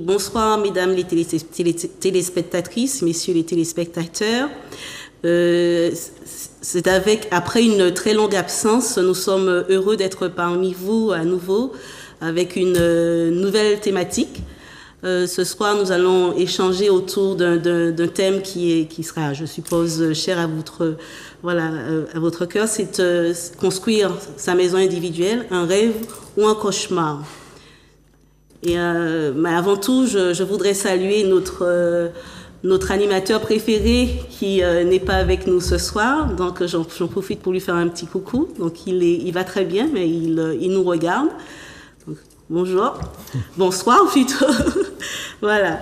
Bonsoir, mesdames les téléspectatrices, messieurs les téléspectateurs. Après une très longue absence, nous sommes heureux d'être parmi vous à nouveau avec une nouvelle thématique. Ce soir, nous allons échanger autour d'un thème qui sera, je suppose, cher à votre cœur. C'est construire sa maison individuelle, un rêve ou un cauchemar. Mais avant tout, je voudrais saluer notre animateur préféré qui n'est pas avec nous ce soir. Donc, j'en profite pour lui faire un petit coucou. Donc, il va très bien, mais il nous regarde. Donc, bonjour. Bonsoir, plutôt. Voilà.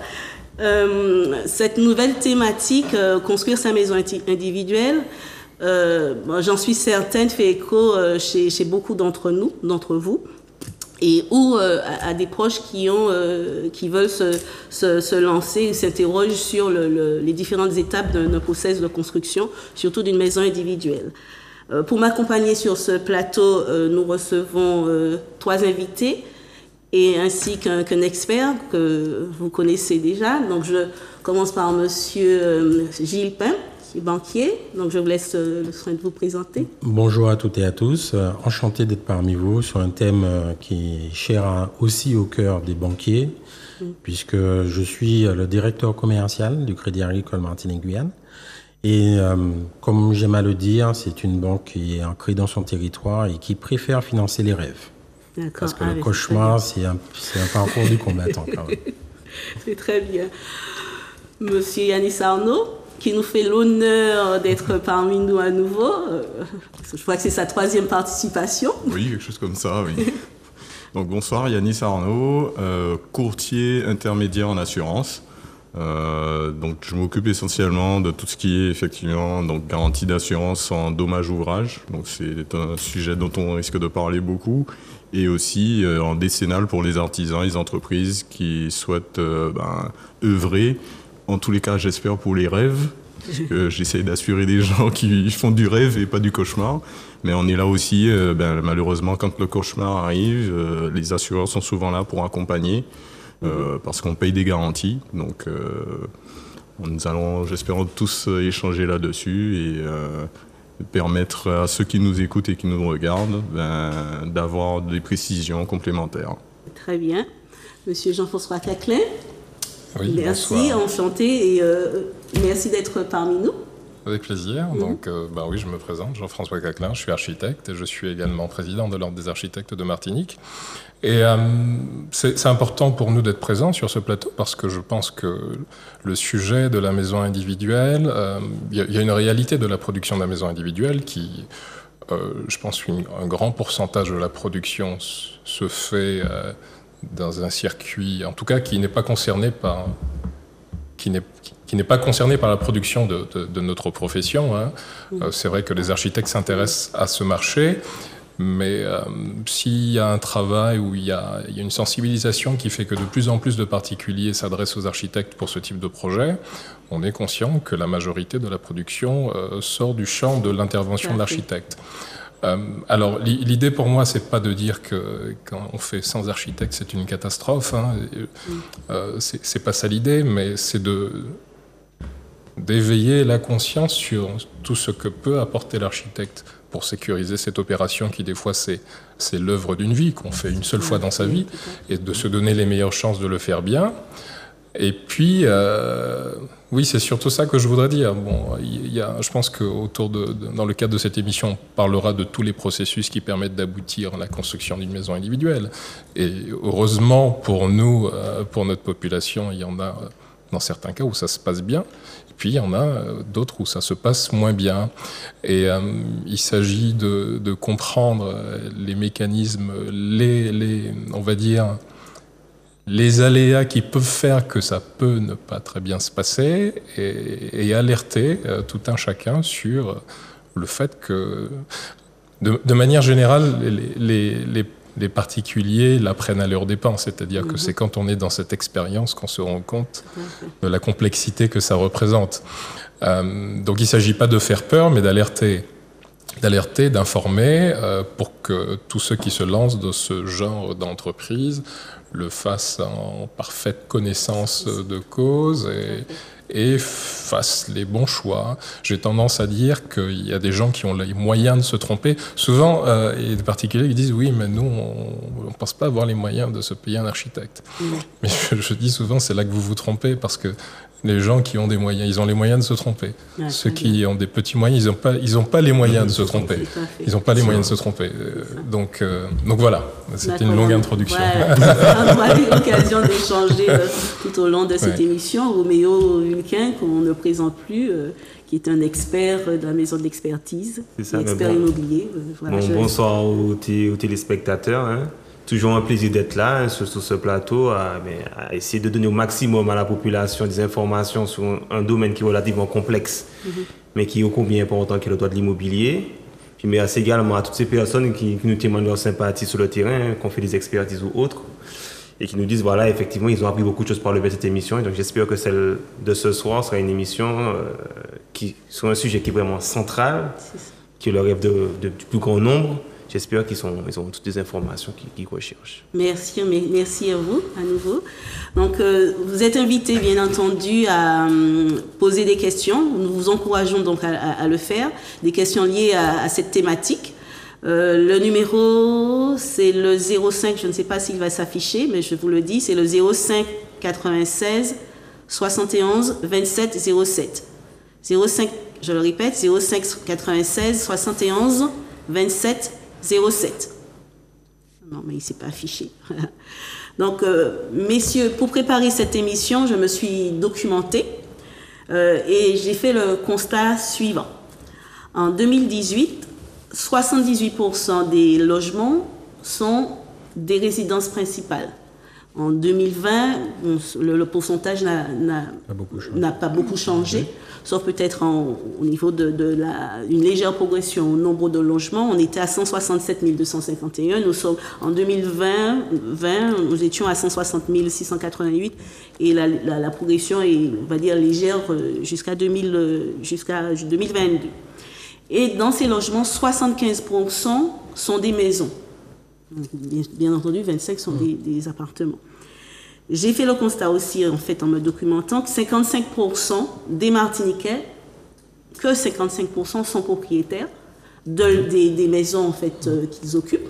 Cette nouvelle thématique, construire sa maison individuelle, j'en suis certaine, fait écho chez beaucoup d'entre vous. Et ou à des proches qui veulent se lancer et s'interrogent sur les différentes étapes d'un processus de construction, surtout d'une maison individuelle. Pour m'accompagner sur ce plateau, nous recevons 3 invités et ainsi qu'un expert que vous connaissez déjà. Donc je commence par monsieur Gilles Pin, banquier, donc je vous laisse le soin de vous présenter. Bonjour à toutes et à tous, enchanté d'être parmi vous sur un thème qui est cher aussi au cœur des banquiers, puisque je suis le directeur commercial du Crédit Agricole Martinique-Guyane. Et comme j'aime à le dire, c'est une banque qui est ancrée dans son territoire et qui préfère financer les rêves. Parce que le cauchemar, c'est un parcours du combattant quand même. C'est très bien. Monsieur Yanis Arnaud, qui nous fait l'honneur d'être parmi nous à nouveau. Je crois que c'est sa 3e participation. Oui, quelque chose comme ça, oui. Donc bonsoir, Yanis Arnaud, courtier intermédiaire en assurance. Donc je m'occupe essentiellement de tout ce qui est effectivement donc garantie d'assurance en dommages ouvrages. Donc c'est un sujet dont on risque de parler beaucoup. Et aussi en décennale pour les artisans, les entreprises qui souhaitent œuvrer. En tous les cas, j'espère pour les rêves, parce que j'essaie d'assurer des gens qui font du rêve et pas du cauchemar. Mais on est là aussi, malheureusement, quand le cauchemar arrive, les assureurs sont souvent là pour accompagner, parce qu'on paye des garanties. Donc, nous allons, j'espère, tous échanger là-dessus et permettre à ceux qui nous écoutent et qui nous regardent d'avoir des précisions complémentaires. Très bien. Monsieur Jean-François Caclin. Oui, merci, bonsoir. Enchanté et merci d'être parmi nous. Avec plaisir. Donc, oui, je me présente, Jean-François Caclin, je suis architecte et je suis également président de l'Ordre des architectes de Martinique. Et c'est important pour nous d'être présents sur ce plateau parce que je pense que le sujet de la maison individuelle, il y a une réalité de la production de la maison individuelle qui, je pense, un grand pourcentage de la production se fait dans un circuit, en tout cas, qui n'est pas concerné par la production de notre profession. Hein. C'est vrai que les architectes s'intéressent à ce marché, mais s'il y a un travail où il y a une sensibilisation qui fait que de plus en plus de particuliers s'adressent aux architectes pour ce type de projet, on est conscient que la majorité de la production sort du champ de l'intervention de l'architecte. Alors, l'idée pour moi, c'est pas de dire que quand on fait sans architecte, c'est une catastrophe. Hein. C'est pas ça l'idée, mais c'est d'éveiller la conscience sur tout ce que peut apporter l'architecte pour sécuriser cette opération qui, des fois, c'est l'œuvre d'une vie, qu'on fait une seule fois dans sa vie, et de se donner les meilleures chances de le faire bien. Et puis, oui, c'est surtout ça que je voudrais dire. Bon, je pense que dans le cadre de cette émission, on parlera de tous les processus qui permettent d'aboutir à la construction d'une maison individuelle. Et heureusement pour nous, pour notre population, il y en a dans certains cas où ça se passe bien. Et puis, il y en a d'autres où ça se passe moins bien. Et il s'agit de comprendre les mécanismes, on va dire, les aléas qui peuvent faire que ça peut ne pas très bien se passer et alerter tout un chacun sur le fait que, de manière générale, les particuliers l'apprennent à leurs dépens. C'est-à-dire que c'est quand on est dans cette expérience qu'on se rend compte de la complexité que ça représente. Donc il ne s'agit pas de faire peur, mais d'alerter. d'alerter, d'informer, pour que tous ceux qui se lancent dans ce genre d'entreprise le fassent en parfaite connaissance de cause et fassent les bons choix. J'ai tendance à dire qu'il y a des gens qui ont les moyens de se tromper. Souvent, il y a des particuliers qui disent « oui, mais nous, on ne pense pas avoir les moyens de se payer un architecte ». Mais je dis souvent, c'est là que vous vous trompez, parce que les gens qui ont des moyens, ils ont les moyens de se tromper. Ouais, ceux qui ont des petits moyens, ils n'ont pas les moyens de se tromper. Ils n'ont pas les moyens de se tromper. Donc voilà, c'était une longue introduction. Ouais, on aura eu l'occasion d'échanger tout au long de cette émission. Roméo Vulcain, qu'on ne présente plus, qui est un expert de la maison de l'expertise, expert immobilier. Voilà, bonsoir aux téléspectateurs. Hein. Toujours un plaisir d'être là sur ce plateau, à essayer de donner au maximum à la population des informations sur un domaine qui est relativement complexe, mais qui est ô combien important, qui est le droit de l'immobilier. Puis merci également à toutes ces personnes qui nous témoignent leur sympathie sur le terrain, qui ont fait des expertises ou autres, et qui nous disent, voilà, effectivement, ils ont appris beaucoup de choses par le biais de cette émission. Et donc j'espère que celle de ce soir sera une émission sur un sujet qui est vraiment central, qui est le rêve du plus grand nombre. J'espère qu'ils ont toutes les informations qu'ils recherchent. Merci à vous, à nouveau. Donc, vous êtes invités, bien entendu, à poser des questions. Nous vous encourageons donc à le faire, des questions liées à cette thématique. Le numéro, c'est le 05, je ne sais pas s'il va s'afficher, mais je vous le dis, c'est le 05 96 71 27 07. 05, je le répète, 05 96 71 27 07. Non, mais il ne s'est pas affiché. Donc, messieurs, pour préparer cette émission, je me suis documentée et j'ai fait le constat suivant. En 2018, 78% des logements sont des résidences principales. En 2020, le pourcentage n'a pas beaucoup changé, sauf peut-être au niveau une légère progression au nombre de logements. On était à 167 251. Nous sommes en 2020, nous étions à 160 688 et la progression est, on va dire, légère jusqu'à 2022. Et dans ces logements, 75% sont des maisons. Bien entendu, 25 sont des appartements. J'ai fait le constat aussi, en fait, en me documentant, que 55% des Martiniquais, que 55% sont propriétaires des maisons, en fait, qu'ils occupent,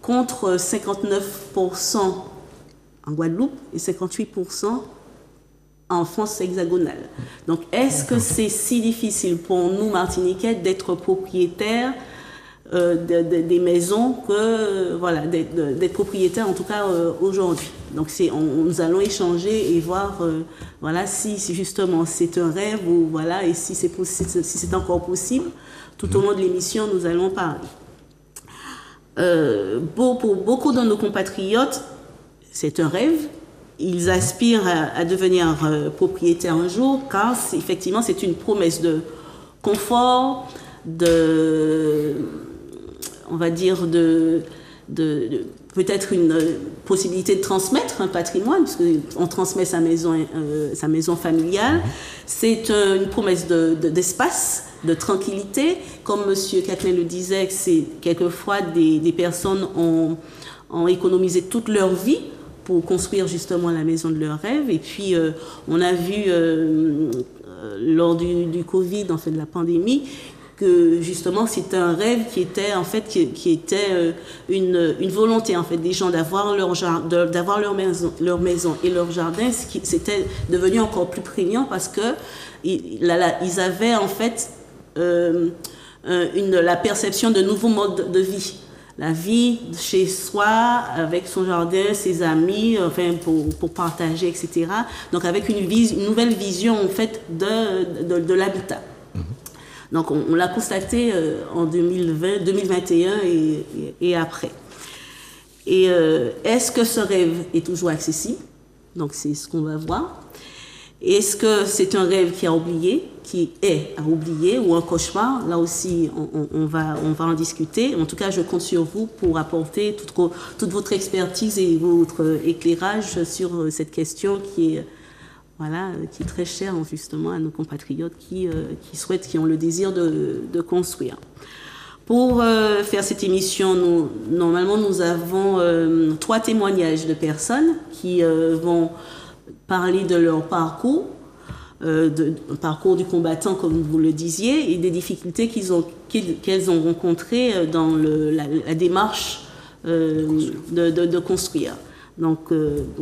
contre 59% en Guadeloupe et 58% en France hexagonale. Donc, est-ce que c'est si difficile pour nous, Martiniquais, d'être propriétaires des maisons que voilà, d'être propriétaires en tout cas aujourd'hui. Donc nous allons échanger et voir voilà si justement c'est un rêve ou voilà et si c'est encore possible. Tout au long de l'émission, nous allons parler. Pour beaucoup de nos compatriotes, c'est un rêve. Ils aspirent à devenir propriétaires un jour, car effectivement c'est une promesse de confort, on va dire peut-être une possibilité de transmettre un patrimoine, puisqu'on transmet sa maison familiale. C'est une promesse d'espace, de tranquillité. Comme M. Catlin le disait, c'est quelquefois des personnes ont économisé toute leur vie pour construire justement la maison de leur rêve. Et puis, on a vu lors du Covid, en fait, de la pandémie, que justement c'est un rêve qui était en fait une volonté en fait des gens d'avoir leur maison et leur jardin, c'était devenu encore plus prégnant parce que ils avaient en fait la perception de nouveaux modes de vie. La vie chez soi, avec son jardin, ses amis, enfin pour partager, etc. Donc avec une nouvelle vision en fait de l'habitat. Donc on l'a constaté en 2020, 2021 et après. Et est-ce que ce rêve est toujours accessible? Donc c'est ce qu'on va voir. Est-ce que c'est un rêve qui est à oublier ou un cauchemar? Là aussi, on va en discuter. En tout cas, je compte sur vous pour apporter toute votre expertise et votre éclairage sur cette question qui est voilà, qui est très cher justement à nos compatriotes qui souhaitent, qui ont le désir de construire. Pour faire cette émission, normalement, nous avons 3 témoignages de personnes qui vont parler de leur parcours, parcours du combattant, comme vous le disiez, et des difficultés qu'elles ont rencontrées dans la démarche de construire. Donc,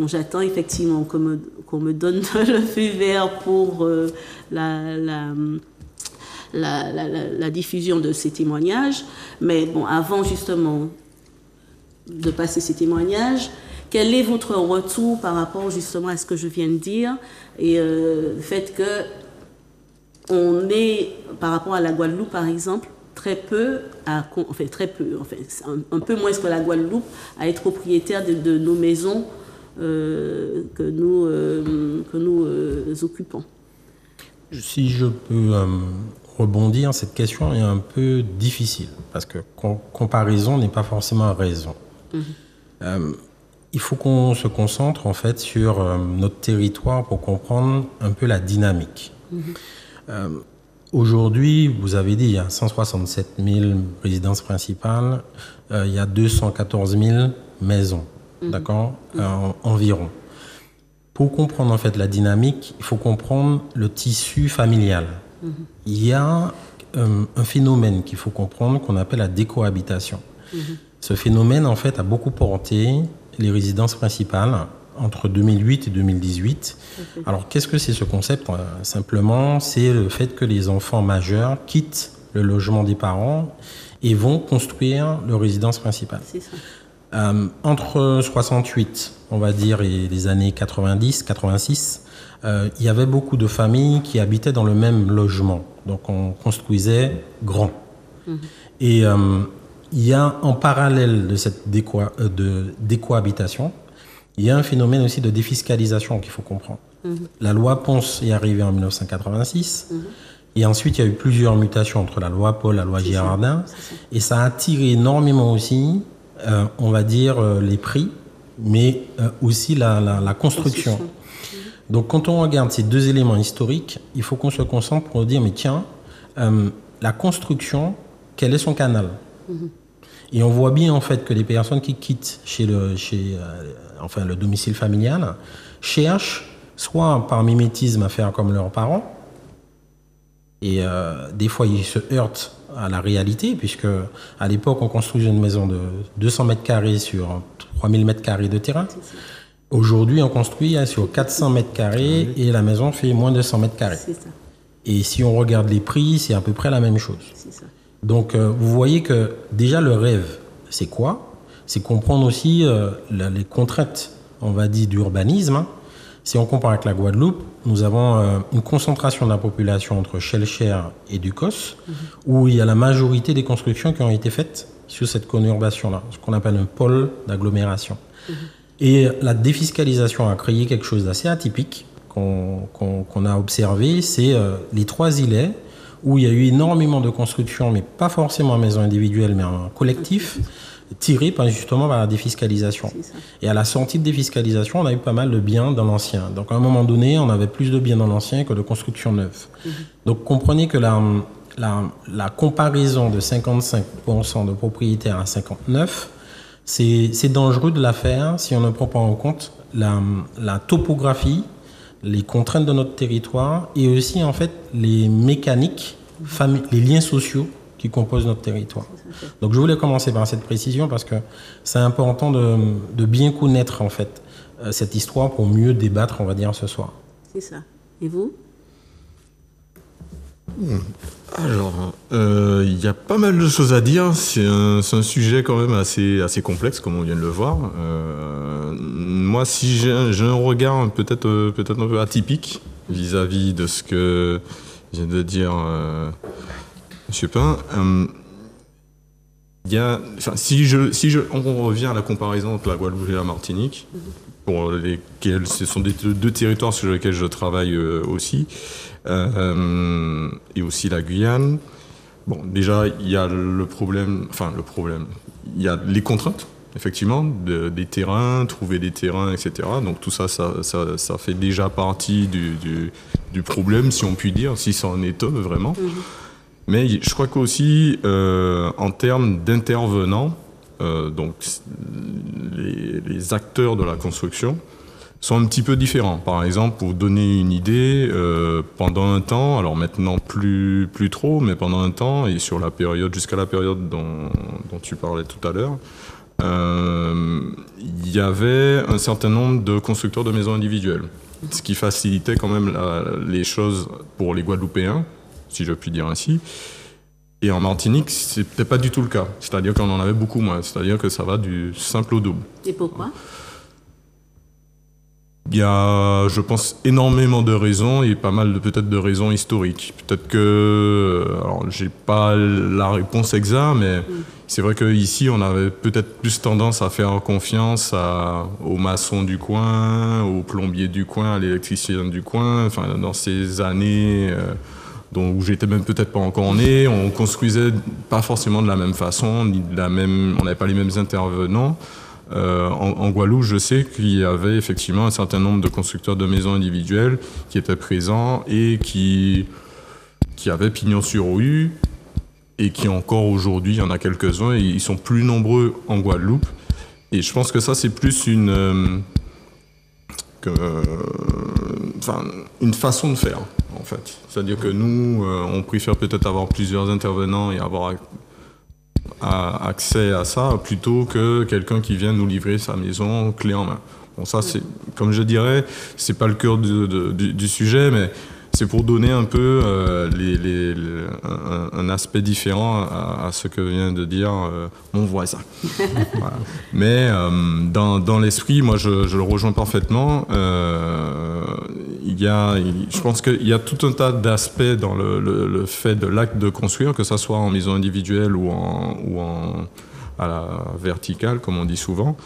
j'attends effectivement qu'on me donne le feu vert pour la diffusion de ces témoignages. Mais bon, avant justement de passer ces témoignages, quel est votre retour par rapport justement à ce que je viens de dire et le fait que on est, par rapport à la Guadeloupe par exemple, un peu moins que la Guadeloupe, à être propriétaire de nos maisons que nous occupons. Si je peux rebondir, cette question est un peu difficile parce que comparaison n'est pas forcément raison. Il faut qu'on se concentre en fait sur notre territoire pour comprendre un peu la dynamique. Aujourd'hui, vous avez dit, il y a 167 000 résidences principales, il y a 214 000 maisons, d'accord, environ. Pour comprendre en fait la dynamique, il faut comprendre le tissu familial. Il y a un phénomène qu'il faut comprendre qu'on appelle la décohabitation. Ce phénomène en fait a beaucoup porté les résidences principales entre 2008 et 2018. Alors, qu'est-ce que c'est ce concept? Simplement, c'est le fait que les enfants majeurs quittent le logement des parents et vont construire leur résidence principale. C'est ça. Entre 68, on va dire, et les années 90, 86, il y avait beaucoup de familles qui habitaient dans le même logement. Donc, on construisait grand. Et il y a, en parallèle de cette décohabitation, il y a un phénomène aussi de défiscalisation qu'il faut comprendre. La loi Ponce est arrivée en 1986. Et ensuite, il y a eu plusieurs mutations entre la loi Paul et la loi Girardin. Et ça a attiré énormément aussi, on va dire, les prix, mais aussi la construction. Donc, quand on regarde ces deux éléments historiques, il faut qu'on se concentre pour dire, mais tiens, la construction, quel est son canal? Et on voit bien en fait que les personnes qui quittent le domicile familial cherchent soit par mimétisme à faire comme leurs parents, et des fois ils se heurtent à la réalité, puisque à l'époque on construisait une maison de 200 mètres carrés sur 3000 mètres carrés de terrain. Aujourd'hui on construit sur 400 mètres carrés et la maison fait moins de 100 mètres carrés. Et si on regarde les prix, c'est à peu près la même chose. C'est ça. Donc, vous voyez que déjà le rêve, c'est quoi? C'est comprendre aussi les contraintes, on va dire, d'urbanisme. Si on compare avec la Guadeloupe, nous avons une concentration de la population entre Shellshare et Ducos, où il y a la majorité des constructions qui ont été faites sur cette conurbation-là, ce qu'on appelle un pôle d'agglomération. Et la défiscalisation a créé quelque chose d'assez atypique qu'on a observé, c'est les 3 îlets, où il y a eu énormément de constructions, mais pas forcément en maison individuelle, mais en collectif, tirées justement par la défiscalisation. Et à la sortie de défiscalisation, on a eu pas mal de biens dans l'ancien. Donc à un moment donné, on avait plus de biens dans l'ancien que de constructions neuves. Donc comprenez que la comparaison de 55% de propriétaires à 59%, c'est dangereux de la faire si on ne prend pas en compte la topographie, les contraintes de notre territoire et aussi en fait les mécaniques, les liens sociaux qui composent notre territoire. Donc je voulais commencer par cette précision parce que c'est important de bien connaître en fait cette histoire pour mieux débattre, on va dire, ce soir. C'est ça. Et vous? Alors, il y a pas mal de choses à dire. C'est un sujet quand même assez complexe, comme on vient de le voir. Moi, si j'ai un regard peut-être un peu atypique vis-à-vis de ce que vient de dire M. Pain, on revient à la comparaison entre la Guadeloupe et la Martinique, pour lesquels ce sont deux territoires sur lesquels je travaille aussi, et aussi la Guyane. Bon, déjà, il y a le problème, il y a les contraintes effectivement, des terrains, trouver des terrains, etc. Donc tout ça fait déjà partie du problème, si on peut dire, si ça en est vraiment. Mais je crois qu'aussi, en termes d'intervenants, donc les acteurs de la construction sont un petit peu différents. Par exemple, pour donner une idée, pendant un temps, alors maintenant plus trop, mais pendant un temps, et sur la période, jusqu'à la période dont tu parlais tout à l'heure, il y avait un certain nombre de constructeurs de maisons individuelles, ce qui facilitait quand même les choses pour les Guadeloupéens, si je puis dire ainsi. Et en Martinique, c'était pas du tout le cas. C'est-à-dire qu'on en avait beaucoup moins. C'est-à-dire que ça va du simple au double. Et pourquoi ? Il y a, je pense, énormément de raisons et pas mal peut-être de raisons historiques. Peut-être que, alors j'ai pas la réponse exacte, mais c'est vrai qu'ici on avait peut-être plus tendance à faire confiance aux maçons du coin, aux plombiers du coin, à l'électricien du coin. Enfin, dans ces années où j'étais même peut-être pas encore né, on construisait pas forcément de la même façon, ni on n'avait pas les mêmes intervenants. En Guadeloupe, je sais qu'il y avait effectivement un certain nombre de constructeurs de maisons individuelles qui étaient présents et qui avaient pignon sur rue et qui encore aujourd'hui, il y en a quelques-uns et ils sont plus nombreux en Guadeloupe. Et je pense que ça, c'est plus une façon de faire, en fait. C'est-à-dire que nous, on préfère peut-être avoir plusieurs intervenants et avoir accès à ça plutôt que quelqu'un qui vient nous livrer sa maison clé en main. Bon, ça, c'est, comme je dirais, c'est pas le cœur du sujet, mais c'est pour donner un peu un aspect différent à ce que vient de dire mon voisin. Voilà. Mais dans l'esprit, moi, je le rejoins parfaitement. Je pense qu'il y a tout un tas d'aspects dans le fait de l'acte de construire, que ça soit en maison individuelle ou à la verticale, comme on dit souvent.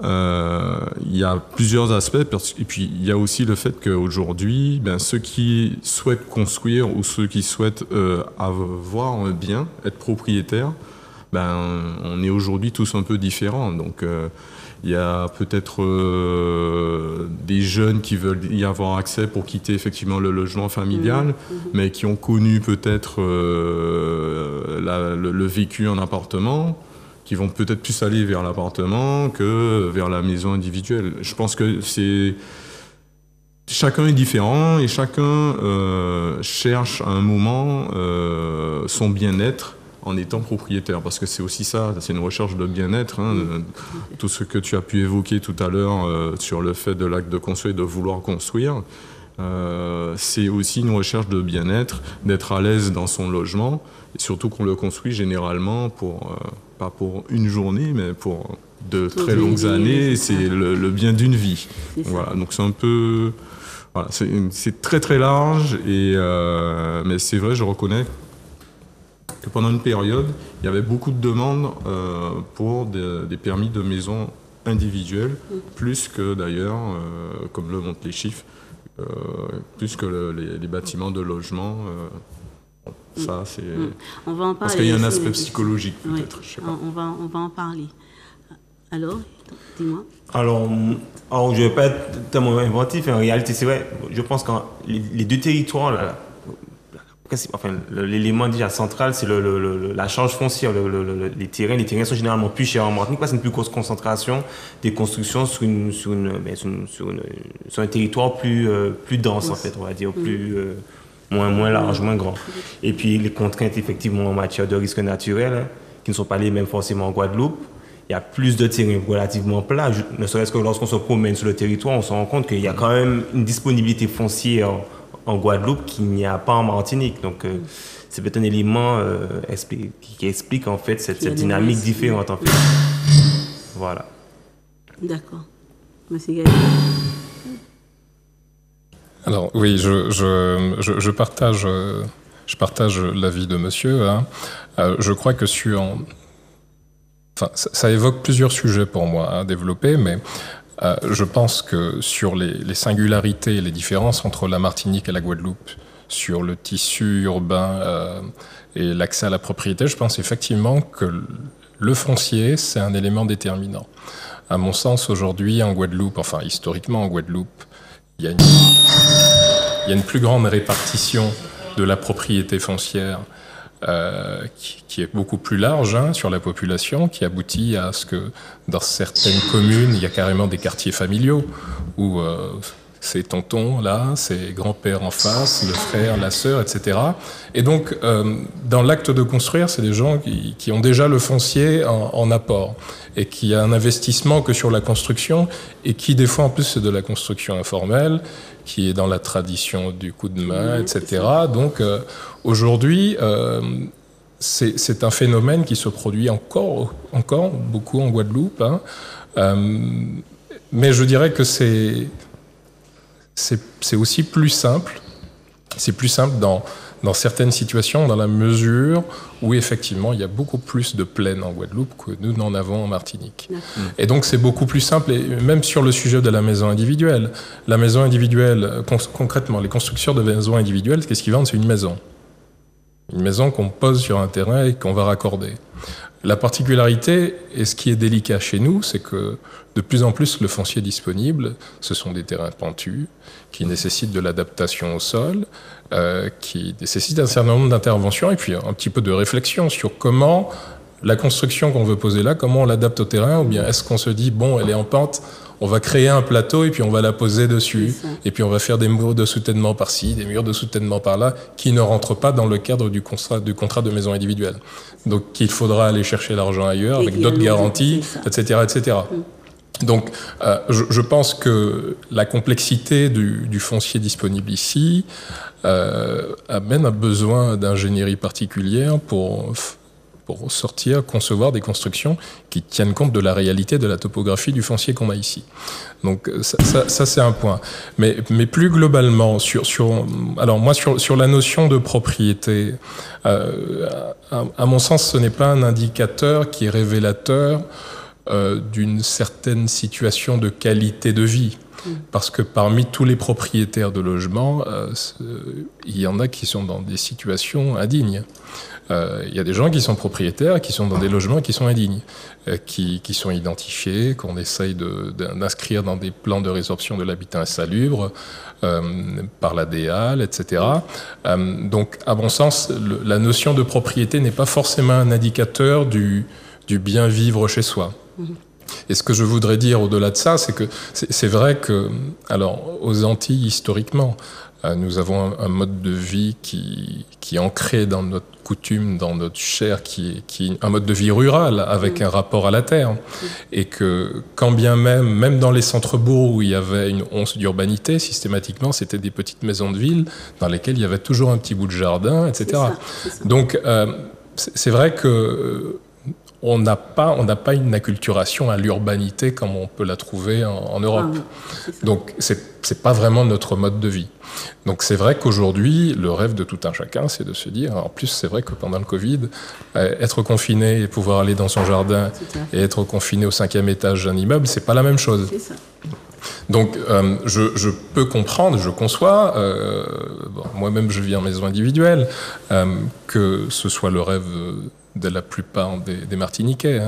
Il y a plusieurs aspects, et puis il y a aussi le fait qu'aujourd'hui, ceux qui souhaitent construire ou ceux qui souhaitent avoir un bien, être propriétaire, on est aujourd'hui tous un peu différents. Donc il y a peut-être des jeunes qui veulent y avoir accès pour quitter effectivement le logement familial, mais qui ont connu peut-être le vécu en appartement, qui vont peut-être plus aller vers l'appartement que vers la maison individuelle. Je pense que chacun est différent et chacun cherche à un moment son bien-être en étant propriétaire, parce que c'est aussi ça, c'est une recherche de bien-être. Tout ce que tu as pu évoquer tout à l'heure sur le fait de l'acte de construire et de vouloir construire, c'est aussi une recherche de bien-être, d'être à l'aise dans son logement, et surtout qu'on le construit généralement pas pour une journée, mais pour de très longues années. C'est le bien d'une vie. Voilà, donc c'est un peu... Voilà, c'est très très large, mais c'est vrai, je reconnais que pendant une période, il y avait beaucoup de demandes pour des permis de maison individuels, plus que d'ailleurs, comme le montrent les chiffres, plus que les bâtiments de logement. Ça, c'est... On va en parler. Parce qu'il y a un aspect psychologique, peut-être. Oui. Je sais pas. On va en parler. Alors, dis-moi. Alors, je ne vais pas être tellement inventif. En réalité, c'est vrai. Je pense que les deux territoires, l'élément déjà central, c'est la charge foncière. Les terrains sont généralement plus chers en Martinique parce que c'est une plus grosse concentration des constructions sur un territoire plus dense, en fait, on va dire, moins large, moins grand. Et puis les contraintes, effectivement, en matière de risques naturels, qui ne sont pas les mêmes forcément en Guadeloupe. Il y a plus de terrains relativement plats. Ne serait-ce que lorsqu'on se promène sur le territoire, on se rend compte qu'il y a quand même une disponibilité foncière en Guadeloupe qu'il n'y a pas en Martinique. Donc, c'est peut-être un élément qui explique en fait cette dynamique différente. En fait. Voilà. D'accord. Monsieur Gaël. Alors oui, je partage l'avis de monsieur. Je crois que ça évoque plusieurs sujets pour moi à développer, mais je pense que sur les singularités et les différences entre la Martinique et la Guadeloupe, sur le tissu urbain et l'accès à la propriété, je pense effectivement que le foncier, c'est un élément déterminant. À mon sens, aujourd'hui, en Guadeloupe, enfin historiquement en Guadeloupe, il y a une plus grande répartition de la propriété foncière qui est beaucoup plus large sur la population, qui aboutit à ce que dans certaines communes, il y a carrément des quartiers familiaux où c'est tonton là, c'est grand-père en face, le frère, la sœur, etc. Et donc, dans l'acte de construire, c'est des gens qui ont déjà le foncier en apport et qui a un investissement que sur la construction et qui, des fois, en plus, c'est de la construction informelle, qui est dans la tradition du coup de main, etc. Donc, aujourd'hui, c'est un phénomène qui se produit encore beaucoup en Guadeloupe. Mais je dirais que c'est aussi plus simple. C'est plus simple dans certaines situations, dans la mesure où effectivement il y a beaucoup plus de plaines en Guadeloupe que nous n'en avons en Martinique. Et donc c'est beaucoup plus simple, et même sur le sujet de la maison individuelle. La maison individuelle, concrètement, les constructeurs de maisons individuelles, qu'est-ce qu'ils vendent? C'est une maison. Une maison qu'on pose sur un terrain et qu'on va raccorder. La particularité, et ce qui est délicat chez nous, c'est que de plus en plus le foncier disponible, ce sont des terrains pentus, qui nécessitent de l'adaptation au sol, qui nécessitent un certain nombre d'interventions et puis un petit peu de réflexion sur comment la construction qu'on veut poser là, comment on l'adapte au terrain, ou bien est-ce qu'on se dit, bon, elle est en pente, on va créer un plateau et puis on va la poser dessus, et puis on va faire des murs de soutènement par-ci, des murs de soutènement par-là, qui ne rentrent pas dans le cadre du contrat de maison individuelle. Donc il faudra aller chercher l'argent ailleurs, avec d'autres garanties, etc., etc. Donc, je pense que la complexité du foncier disponible ici amène un besoin d'ingénierie particulière pour concevoir des constructions qui tiennent compte de la réalité de la topographie du foncier qu'on a ici. Donc ça c'est un point. Mais plus globalement, sur la notion de propriété, à mon sens, ce n'est pas un indicateur qui est révélateur d'une certaine situation de qualité de vie. Parce que parmi tous les propriétaires de logements, il y en a qui sont dans des situations indignes. Il y a des gens qui sont propriétaires, qui sont dans des logements qui sont indignes, qui sont identifiés, qu'on essaye d'inscrire dans des plans de résorption de l'habitat insalubre par la DEAL, etc. Donc, à mon sens, la notion de propriété n'est pas forcément un indicateur du bien vivre chez soi. Et ce que je voudrais dire au-delà de ça, c'est que c'est vrai que, alors, aux Antilles, historiquement, nous avons un mode de vie qui est ancré dans notre coutume, dans notre chair, qui est un mode de vie rural, avec un rapport à la terre. Et que, quand bien même dans les centres-bourgs où il y avait une once d'urbanité, systématiquement, c'était des petites maisons de ville dans lesquelles il y avait toujours un petit bout de jardin, etc. C'est ça. Donc, c'est vrai que on n'a pas une acculturation à l'urbanité comme on peut la trouver en Europe. Donc, c'est pas vraiment notre mode de vie. Donc, c'est vrai qu'aujourd'hui, le rêve de tout un chacun, c'est de se dire, en plus, c'est vrai que pendant le Covid, être confiné et pouvoir aller dans son jardin et être confiné au 5e étage d'un immeuble, c'est pas la même chose. C'est ça. Donc, je peux comprendre, je conçois, moi-même je vis en maison individuelle, que ce soit le rêve de la plupart des Martiniquais.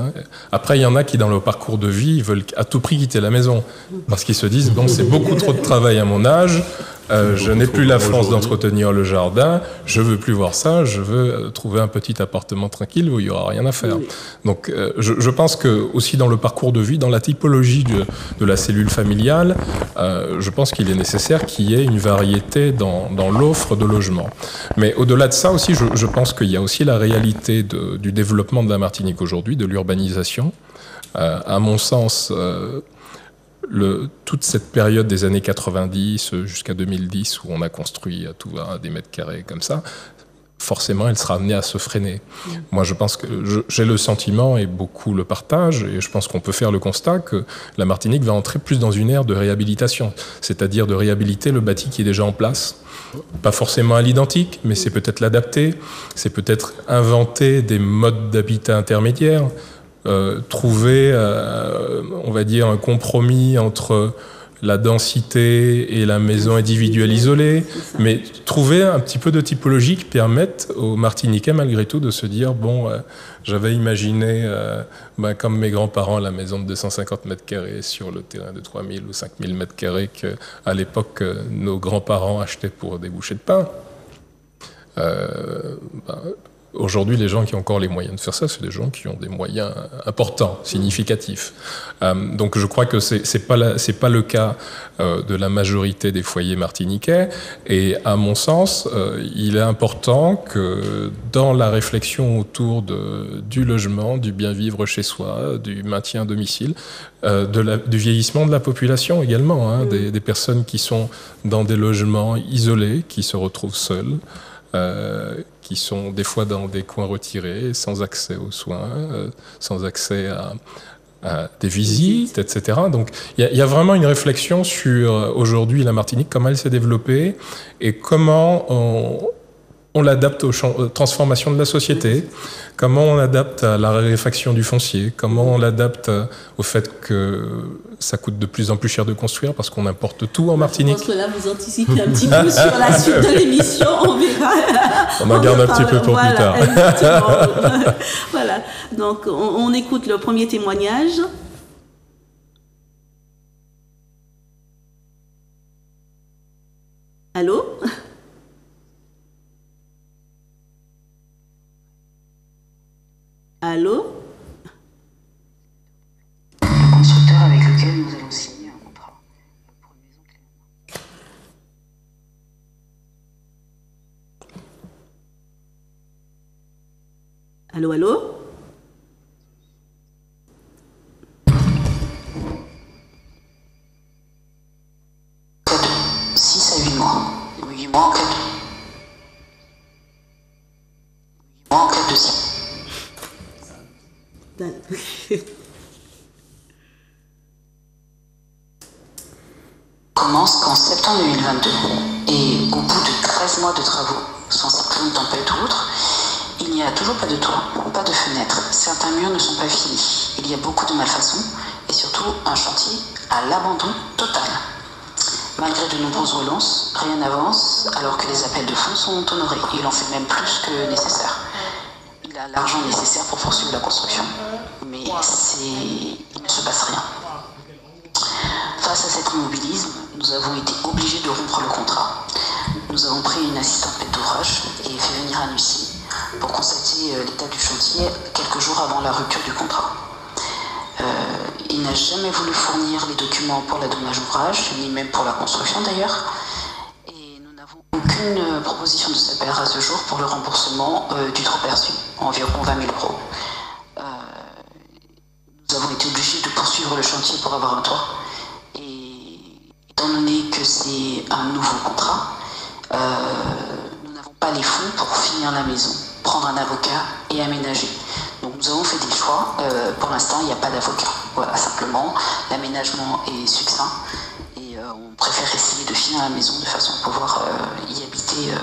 Après, il y en a qui, dans leur parcours de vie, veulent à tout prix quitter la maison, parce qu'ils se disent, bon, c'est beaucoup trop de travail à mon âge, je n'ai plus la force d'entretenir le jardin, je veux plus voir ça, je veux trouver un petit appartement tranquille où il n'y aura rien à faire. Donc, je pense que aussi dans le parcours de vie, dans la typologie de la cellule familiale, je pense qu'il est nécessaire qu'il y ait une variété dans l'offre de logement. Mais au-delà de ça aussi, je pense qu'il y a aussi la réalité du développement de la Martinique aujourd'hui, de l'urbanisation. À mon sens, toute cette période des années 90 jusqu'à 2010 où on a construit à tout va des mètres carrés comme ça, forcément elle sera amenée à se freiner. Moi je pense que j'ai le sentiment, et beaucoup le partagent, et je pense qu'on peut faire le constat que la Martinique va entrer plus dans une ère de réhabilitation, c'est-à-dire de réhabiliter le bâti qui est déjà en place. Pas forcément à l'identique, mais c'est peut-être l'adapter, c'est peut-être inventer des modes d'habitat intermédiaires, trouver, on va dire, un compromis entre la densité et la maison individuelle isolée, mais trouver un petit peu de typologie qui permette aux Martiniquais malgré tout de se dire bon, j'avais imaginé comme mes grands-parents la maison de 250 mètres carrés sur le terrain de 3000 ou 5000 mètres carrés qu'à l'époque nos grands-parents achetaient pour des bouchées de pain. Aujourd'hui, les gens qui ont encore les moyens de faire ça, c'est des gens qui ont des moyens importants, significatifs. Donc, je crois que c'est pas le cas de la majorité des foyers martiniquais. Et à mon sens, il est important que dans la réflexion autour du logement, du bien vivre chez soi, du maintien à domicile, du vieillissement de la population également, des personnes qui sont dans des logements isolés, qui se retrouvent seules. Qui sont des fois dans des coins retirés, sans accès aux soins, sans accès à des visites, etc. Donc il y a vraiment une réflexion sur aujourd'hui la Martinique, comment elle s'est développée et comment on l'adapte aux transformations de la société, comment on l'adapte à la raréfaction du foncier, comment on l'adapte au fait que ça coûte de plus en plus cher de construire parce qu'on importe tout en Martinique. Je pense que là, vous anticipez un petit peu sur la suite de l'émission, on verra. On en garde un petit peu pour plus tard. Exactement. Voilà, donc on écoute le premier témoignage. Allô ? Allô ? Le constructeur avec lequel nous allons signer un contrat pour une maison clé en main. Allô, allô ? 6 à 8 mois. 8 mois en cas de si. Commence qu'en septembre 2022 et au bout de 13 mois de travaux, sans cyclone, tempête ou autre, il n'y a toujours pas de toit, pas de fenêtre, certains murs ne sont pas finis, il y a beaucoup de malfaçons et surtout un chantier à l'abandon total. Malgré de nombreuses relances, rien n'avance alors que les appels de fonds sont honorés. Il en fait même plus que nécessaire. Il a l'argent nécessaire pour poursuivre la construction, mais il ne se passe rien. Face à cet immobilisme, nous avons été obligés de rompre le contrat. Nous avons pris une assistante maître d'ouvrage et fait venir un huissier pour constater l'état du chantier quelques jours avant la rupture du contrat. Il n'a jamais voulu fournir les documents pour la dommage ouvrage, ni même pour la construction d'ailleurs. Et nous n'avons aucune proposition de sa part à ce jour pour le remboursement du trop perçu, environ 20 000 €. Nous avons été obligés de poursuivre le chantier pour avoir un toit. Et étant donné que c'est un nouveau contrat, nous n'avons pas les fonds pour finir la maison, prendre un avocat et aménager. Donc nous avons fait des choix. Pour l'instant, il n'y a pas d'avocat. Voilà, simplement, l'aménagement est succinct et on préfère essayer de finir la maison de façon à pouvoir y habiter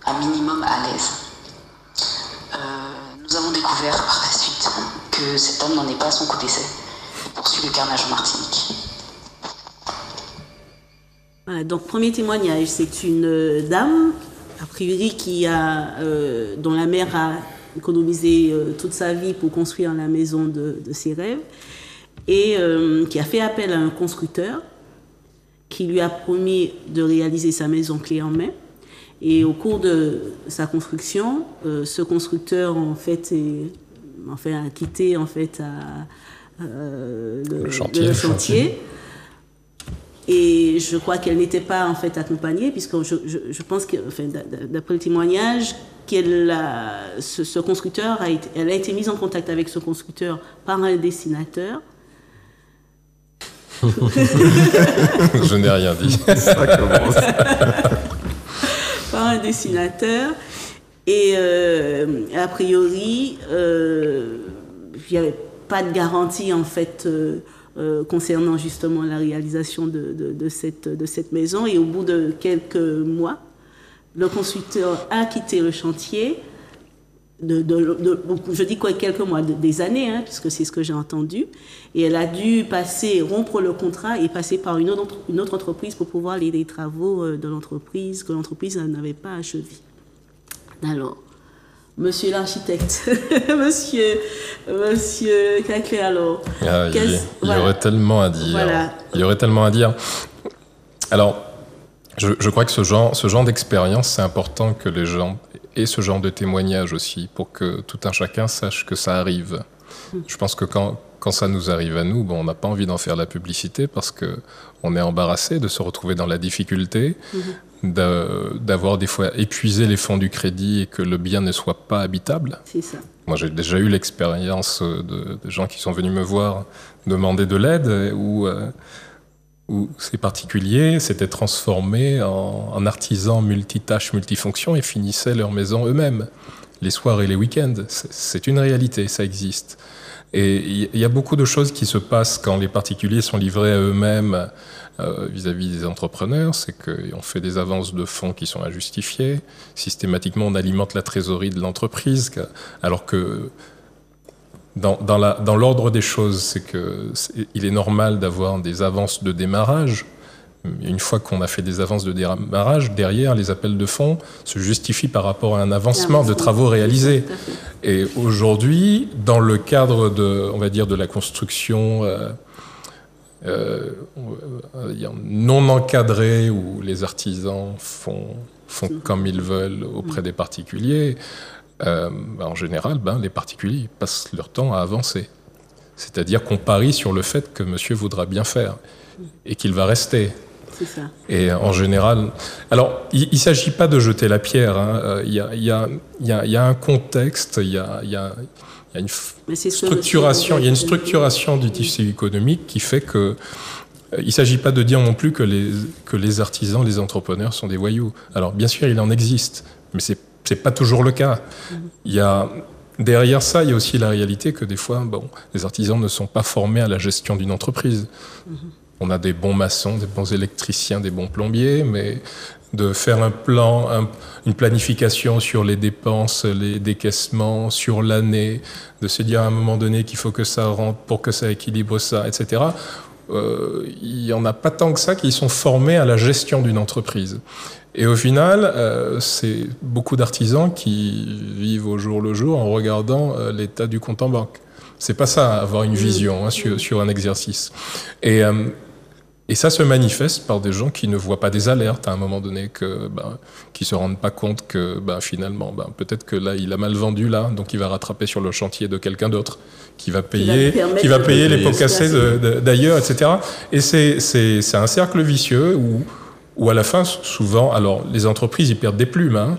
un minimum à l'aise. Nous avons découvert par la suite que cet homme n'en est pas à son coup d'essai. Il poursuit le carnage en Martinique. Voilà, donc premier témoignage, c'est une dame, a priori, dont la mère a économisé toute sa vie pour construire la maison de ses rêves et qui a fait appel à un constructeur qui lui a promis de réaliser sa maison clé en main. Et au cours de sa construction, ce constructeur en fait a quitté en fait le chantier. Et je crois qu'elle n'était pas en fait accompagnée, puisque je pense que, enfin, d'après le témoignage, ce constructeur elle a été mise en contact avec ce constructeur par un dessinateur. Je n'ai rien dit. Ça commence. Par un dessinateur. Et a priori, il n'y avait pas de garantie en fait concernant justement la réalisation de cette maison. Et au bout de quelques mois, le constructeur a quitté le chantier. je dis quoi, quelques mois, des années, hein, puisque c'est ce que j'ai entendu. Et elle a dû rompre le contrat et passer par une autre entreprise pour pouvoir les travaux de l'entreprise que l'entreprise n'avait pas achevés. Alors, monsieur l'architecte, monsieur Caclé, alors. Il y aurait tellement à dire. Voilà. Il y aurait tellement à dire. Alors, je crois que ce genre d'expérience, c'est important que les gens aient ce genre de témoignage aussi, pour que tout un chacun sache que ça arrive. Je pense que quand ça nous arrive à nous, on n'a pas envie d'en faire la publicité parce qu'on est embarrassé de se retrouver dans la difficulté, d'avoir des fois épuisé les fonds du crédit et que le bien ne soit pas habitable. C'est ça. Moi, j'ai déjà eu l'expérience de gens qui sont venus me voir demander de l'aide où ces particuliers s'étaient transformés en artisans multitâches, multifonctions et finissaient leur maison eux-mêmes, les soirs et les week-ends. C'est une réalité, ça existe. Et il y a beaucoup de choses qui se passent quand les particuliers sont livrés à eux-mêmes vis-à-vis des entrepreneurs. C'est qu'on fait des avances de fonds qui sont injustifiées. Systématiquement, on alimente la trésorerie de l'entreprise, alors que dans l'ordre des choses, il est normal d'avoir des avances de démarrage. Une fois qu'on a fait des avances de démarrage, derrière, les appels de fonds se justifient par rapport à un avancement de travaux réalisés. Et aujourd'hui, dans le cadre de la construction non encadrée, où les artisans font comme ils veulent auprès des particuliers, en général, les particuliers passent leur temps à avancer. C'est-à-dire qu'on parie sur le fait que monsieur voudra bien faire et qu'il va rester. C'est ça. Et en général... Alors, il ne s'agit pas de jeter la pierre. Hein. Il y a un contexte, il y a une structuration, il y a une structuration du tissu économique qui fait que... Il ne s'agit pas de dire non plus que les artisans, les entrepreneurs sont des voyous. Alors, bien sûr, il en existe, mais c'est pas toujours le cas. Derrière ça, il y a aussi la réalité que des fois, les artisans ne sont pas formés à la gestion d'une entreprise. On a des bons maçons, des bons électriciens, des bons plombiers, mais de faire un plan, une planification sur les dépenses, les décaissements, sur l'année, de se dire à un moment donné qu'il faut que ça rentre pour que ça équilibre ça, etc. Il n'y en a pas tant que ça qui sont formés à la gestion d'une entreprise. Et au final, c'est beaucoup d'artisans qui vivent au jour le jour en regardant l'état du compte en banque. C'est pas ça, avoir une vision sur un exercice. Et ça se manifeste par des gens qui ne voient pas des alertes à un moment donné, qui se rendent pas compte que finalement, peut-être que là, il a mal vendu là, donc il va rattraper sur le chantier de quelqu'un d'autre, qui va payer les pots cassés d'ailleurs, etc. Et c'est un cercle vicieux où à la fin, souvent, alors les entreprises, ils perdent des plumes,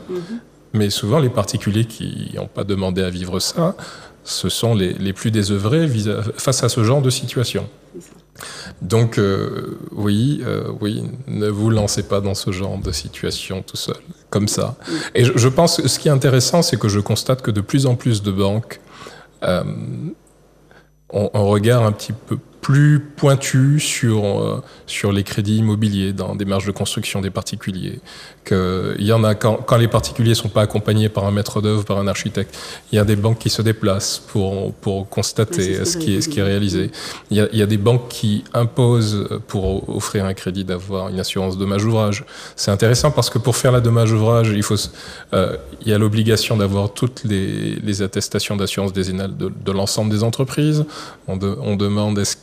mais souvent les particuliers qui n'ont pas demandé à vivre ça, ce sont les plus désœuvrés face à ce genre de situation. Donc, oui, ne vous lancez pas dans ce genre de situation tout seul, comme ça. Et je pense que ce qui est intéressant, c'est que je constate que de plus en plus de banques ont un regard un petit peu plus pointu sur les crédits immobiliers dans des marges de construction des particuliers. Il y en a quand les particuliers ne sont pas accompagnés par un maître d'œuvre, par un architecte, il y a des banques qui se déplacent pour constater ce qui est réalisé. Il y a des banques qui imposent pour offrir un crédit d'avoir une assurance dommage-ouvrage. C'est intéressant parce que pour faire la dommage-ouvrage, il y a l'obligation d'avoir toutes les attestations d'assurance décennale de l'ensemble des entreprises. On demande est-ce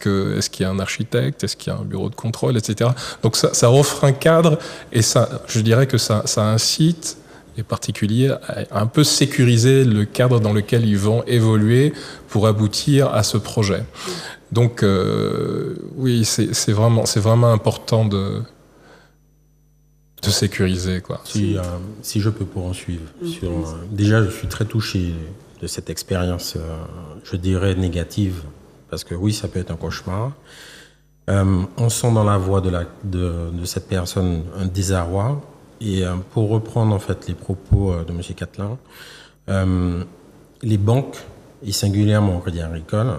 qu'il y a un architecte, est-ce qu'il y a un bureau de contrôle, etc. Donc ça offre un cadre et je dirais que ça incite les particuliers à un peu sécuriser le cadre dans lequel ils vont évoluer pour aboutir à ce projet. Donc oui, c'est vraiment important de sécuriser, quoi. Si je peux poursuivre déjà, je suis très touché de cette expérience, je dirais négative, parce que oui, ça peut être un cauchemar. On sent dans la voix de cette personne un désarroi. Et pour reprendre en fait les propos de M. Catlin, les banques, et singulièrement au Crédit Agricole,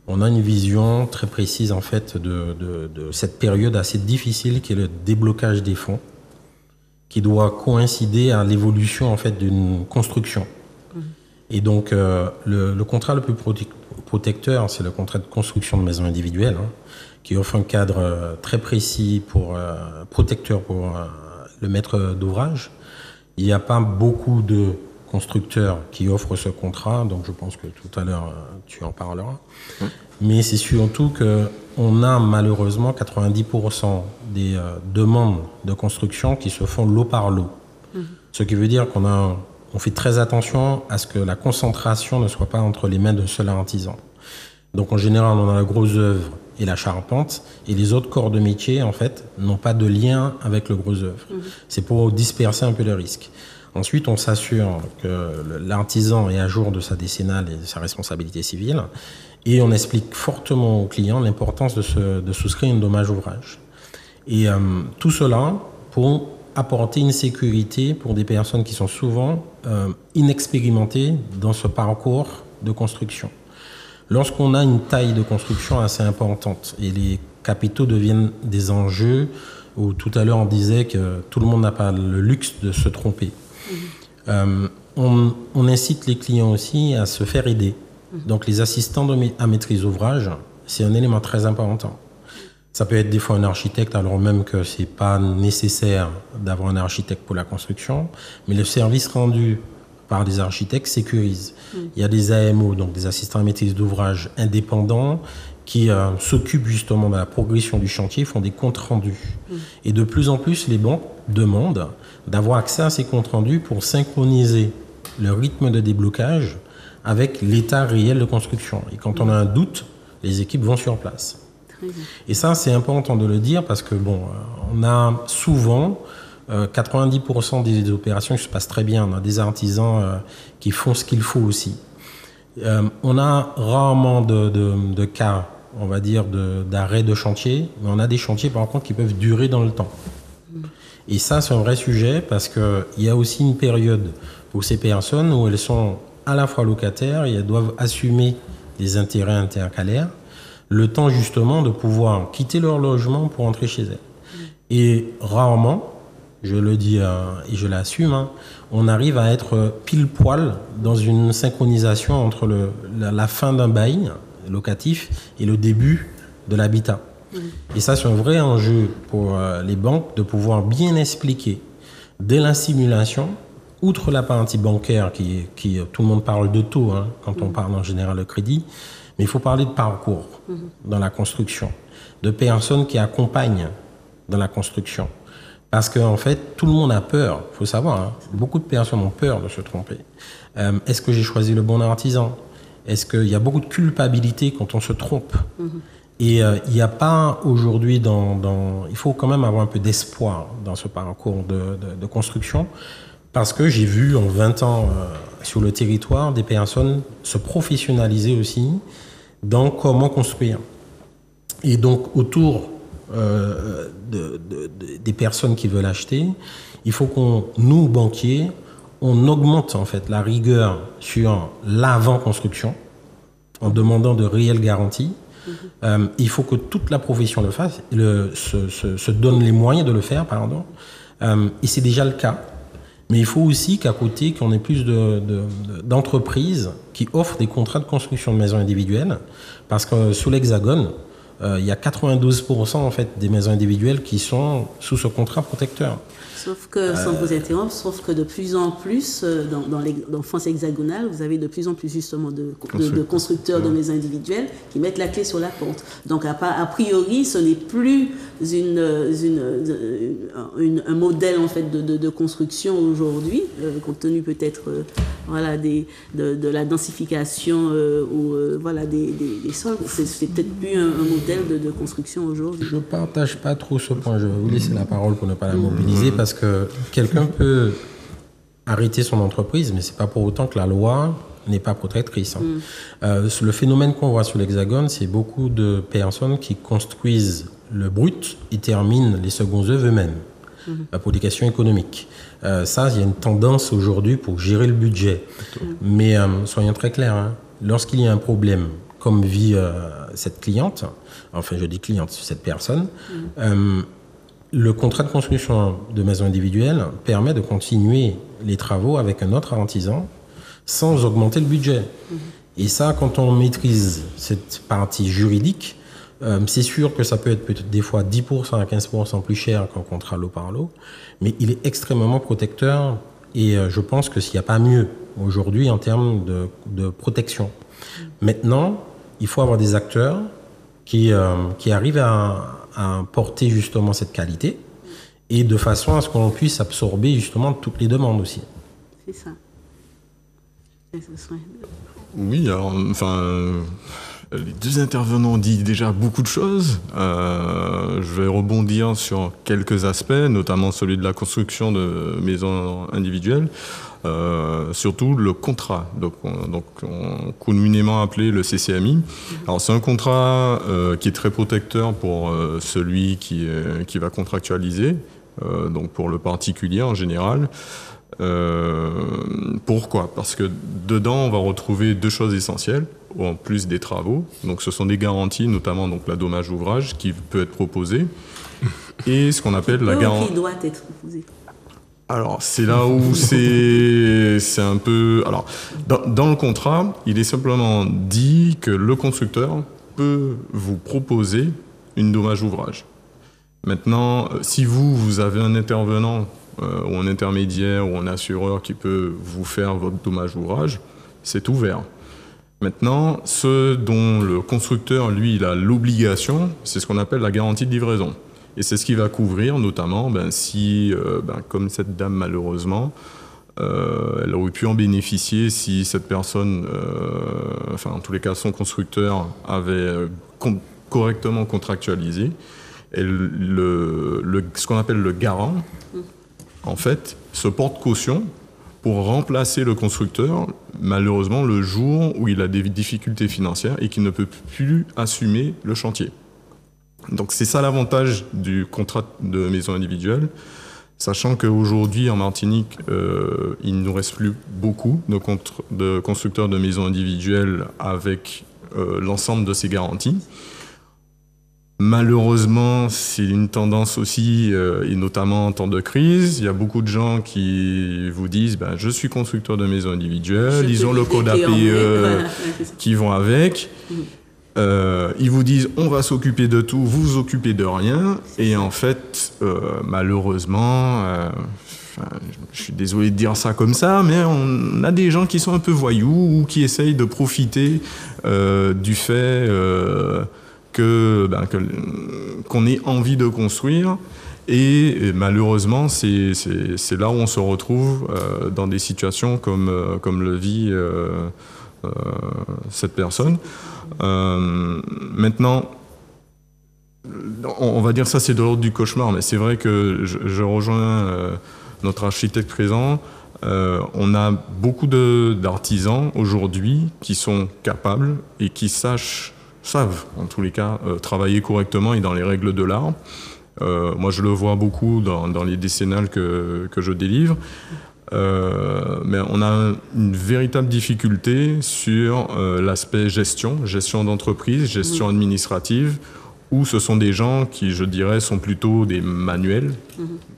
on a une vision très précise en fait de cette période assez difficile qui est le déblocage des fonds, qui doit coïncider à l'évolution en fait d'une construction. Et donc, le contrat le plus protecteur, c'est le contrat de construction de maisons individuelles, qui offre un cadre très précis protecteur pour le maître d'ouvrage. Il n'y a pas beaucoup de constructeurs qui offrent ce contrat, donc je pense que tout à l'heure, tu en parleras. Mais c'est surtout qu'on a malheureusement 90% des demandes de construction qui se font lot par lot. Ce qui veut dire qu'on fait très attention à ce que la concentration ne soit pas entre les mains d'un seul artisan. Donc en général, on a la grosse œuvre et la charpente, et les autres corps de métier, en fait, n'ont pas de lien avec le gros œuvre. C'est pour disperser un peu le risque. Ensuite, on s'assure que l'artisan est à jour de sa décennale et de sa responsabilité civile, et on explique fortement aux clients l'importance de souscrire un dommage ouvrage. Et tout cela pour apporter une sécurité pour des personnes qui sont souvent inexpérimentées dans ce parcours de construction. Lorsqu'on a une taille de construction assez importante et les capitaux deviennent des enjeux, où tout à l'heure on disait que tout le monde n'a pas le luxe de se tromper, on incite les clients aussi à se faire aider. Donc les assistants à maîtrise d'ouvrage, c'est un élément très important. Ça peut être des fois un architecte, alors même que ce n'est pas nécessaire d'avoir un architecte pour la construction, mais le service rendu par des architectes sécurise. Il y a des AMO, donc des assistants à maîtrise d'ouvrage indépendants, qui s'occupent justement de la progression du chantier, font des comptes rendus. Et de plus en plus, les banques demandent d'avoir accès à ces comptes rendus pour synchroniser le rythme de déblocage avec l'état réel de construction. Et quand on a un doute, les équipes vont sur place. Et ça, c'est important de le dire parce que, on a souvent 90% des opérations qui se passent très bien. On a des artisans qui font ce qu'il faut aussi. On a rarement de cas, on va dire, d'arrêt de chantier, mais on a des chantiers, par contre, qui peuvent durer dans le temps. Et ça, c'est un vrai sujet parce qu'il y a aussi une période pour ces personnes où elles sont à la fois locataires et elles doivent assumer des intérêts intercalaires, le temps justement de pouvoir quitter leur logement pour entrer chez elles. Et rarement, je le dis et je l'assume, on arrive à être pile poil dans une synchronisation entre la fin d'un bail locatif et le début de l'habitat. Et ça, c'est un vrai enjeu pour les banques de pouvoir bien expliquer dès la simulation, outre la partie bancaire qui tout le monde parle de taux quand on parle en général de crédit, mais il faut parler de parcours dans la construction, de personnes qui accompagnent dans la construction. Parce qu'en fait, tout le monde a peur, il faut savoir, beaucoup de personnes ont peur de se tromper. Est-ce que j'ai choisi le bon artisan? Est-ce qu'il y a beaucoup de culpabilité quand on se trompe? Et il n'y a pas aujourd'hui il faut quand même avoir un peu d'espoir dans ce parcours de construction, parce que j'ai vu en 20 ans sur le territoire des personnes se professionnaliser aussi dans comment construire. Et donc autour des personnes qui veulent acheter, il faut nous, banquiers, on augmente en fait la rigueur sur l'avant-construction en demandant de réelles garanties. Il faut que toute la profession le fasse, se donne les moyens de le faire, pardon. Et c'est déjà le cas. Mais il faut aussi qu'à côté, qu'on ait plus d'entreprises qui offrent des contrats de construction de maisons individuelles, parce que sous l'Hexagone, il y a 92% en fait des maisons individuelles qui sont sous ce contrat protecteur. Sauf que, sans vous interrompre, sauf que de plus en plus, dans France hexagonale, vous avez de plus en plus justement de constructeurs de maisons individuelles qui mettent la clé sur la porte. Donc, a priori, ce n'est plus un modèle en fait de construction aujourd'hui, compte tenu peut-être de la densification des sols. C'est peut-être plus un modèle de construction aujourd'hui. Je ne partage pas trop ce point. Je vais vous laisser la parole pour ne pas la mobiliser, parce que quelqu'un peut arrêter son entreprise, mais ce n'est pas pour autant que la loi n'est pas protectrice. Le phénomène qu'on voit sur l'Hexagone, c'est beaucoup de personnes qui construisent le brut et terminent les seconds œuvres eux-mêmes pour des questions économiques. Ça, il y a une tendance aujourd'hui pour gérer le budget. Mais soyons très clairs, lorsqu'il y a un problème, comme vit cette cliente, enfin je dis cliente, cette personne, le contrat de construction de maison individuelle permet de continuer les travaux avec un autre artisan sans augmenter le budget. Et ça, quand on maîtrise cette partie juridique, c'est sûr que ça peut être peut-être des fois 10% à 15% plus cher qu'un contrat lot par lot, mais il est extrêmement protecteur et je pense que s'il n'y a pas mieux aujourd'hui en termes de protection. Maintenant, il faut avoir des acteurs qui arrivent à porter justement cette qualité et de façon à ce qu'on puisse absorber justement toutes les demandes aussi. C'est ça. Oui, alors, les deux intervenants ont dit déjà beaucoup de choses. Je vais rebondir sur quelques aspects, notamment celui de la construction de maisons individuelles. Surtout le contrat, donc communément appelé le CCMI. Alors c'est un contrat qui est très protecteur pour celui qui va contractualiser, donc pour le particulier en général. Pourquoi ? Parce que dedans on va retrouver deux choses essentielles en plus des travaux. Donc ce sont des garanties, notamment donc la dommage ouvrage qui peut être proposée et ce qu'on appelle la garantie qui doit être proposée. Alors, c'est là où c'est un peu... Alors, dans le contrat, il est simplement dit que le constructeur peut vous proposer une dommage ouvrage. Maintenant, si vous avez un intervenant ou un intermédiaire ou un assureur qui peut vous faire votre dommage ouvrage, c'est ouvert. Maintenant, ce dont le constructeur, lui, il a l'obligation, c'est ce qu'on appelle la garantie de livraison. Et c'est ce qui va couvrir, notamment, si, comme cette dame, malheureusement, elle aurait pu en bénéficier si cette personne, en tous les cas, son constructeur avait correctement contractualisé. Et ce qu'on appelle le garant, en fait, se porte caution pour remplacer le constructeur, malheureusement, le jour où il a des difficultés financières et qu'il ne peut plus assumer le chantier. Donc c'est ça l'avantage du contrat de maison individuelle, sachant qu'aujourd'hui en Martinique, il ne nous reste plus beaucoup de constructeurs de maisons individuelles avec l'ensemble de ces garanties. Malheureusement, c'est une tendance aussi, et notamment en temps de crise. Il y a beaucoup de gens qui vous disent je suis constructeur de maison individuelle, ils ont le code APE qui vont avec. Ils vous disent on va s'occuper de tout, vous vous occupez de rien, et en fait malheureusement je suis désolé de dire ça comme ça, mais on a des gens qui sont un peu voyous ou qui essayent de profiter du fait qu'on ait envie de construire, et malheureusement c'est là où on se retrouve dans des situations comme le vit cette personne. Maintenant, on va dire ça, c'est de l'ordre du cauchemar, mais c'est vrai que je rejoins notre architecte présent. On a beaucoup d'artisans aujourd'hui qui sont capables et qui savent, en tous les cas, travailler correctement et dans les règles de l'art. Moi, je le vois beaucoup dans les décennales que je délivre. Mais on a une véritable difficulté sur l'aspect gestion d'entreprise, gestion administrative, où ce sont des gens qui, je dirais, sont plutôt des manuels.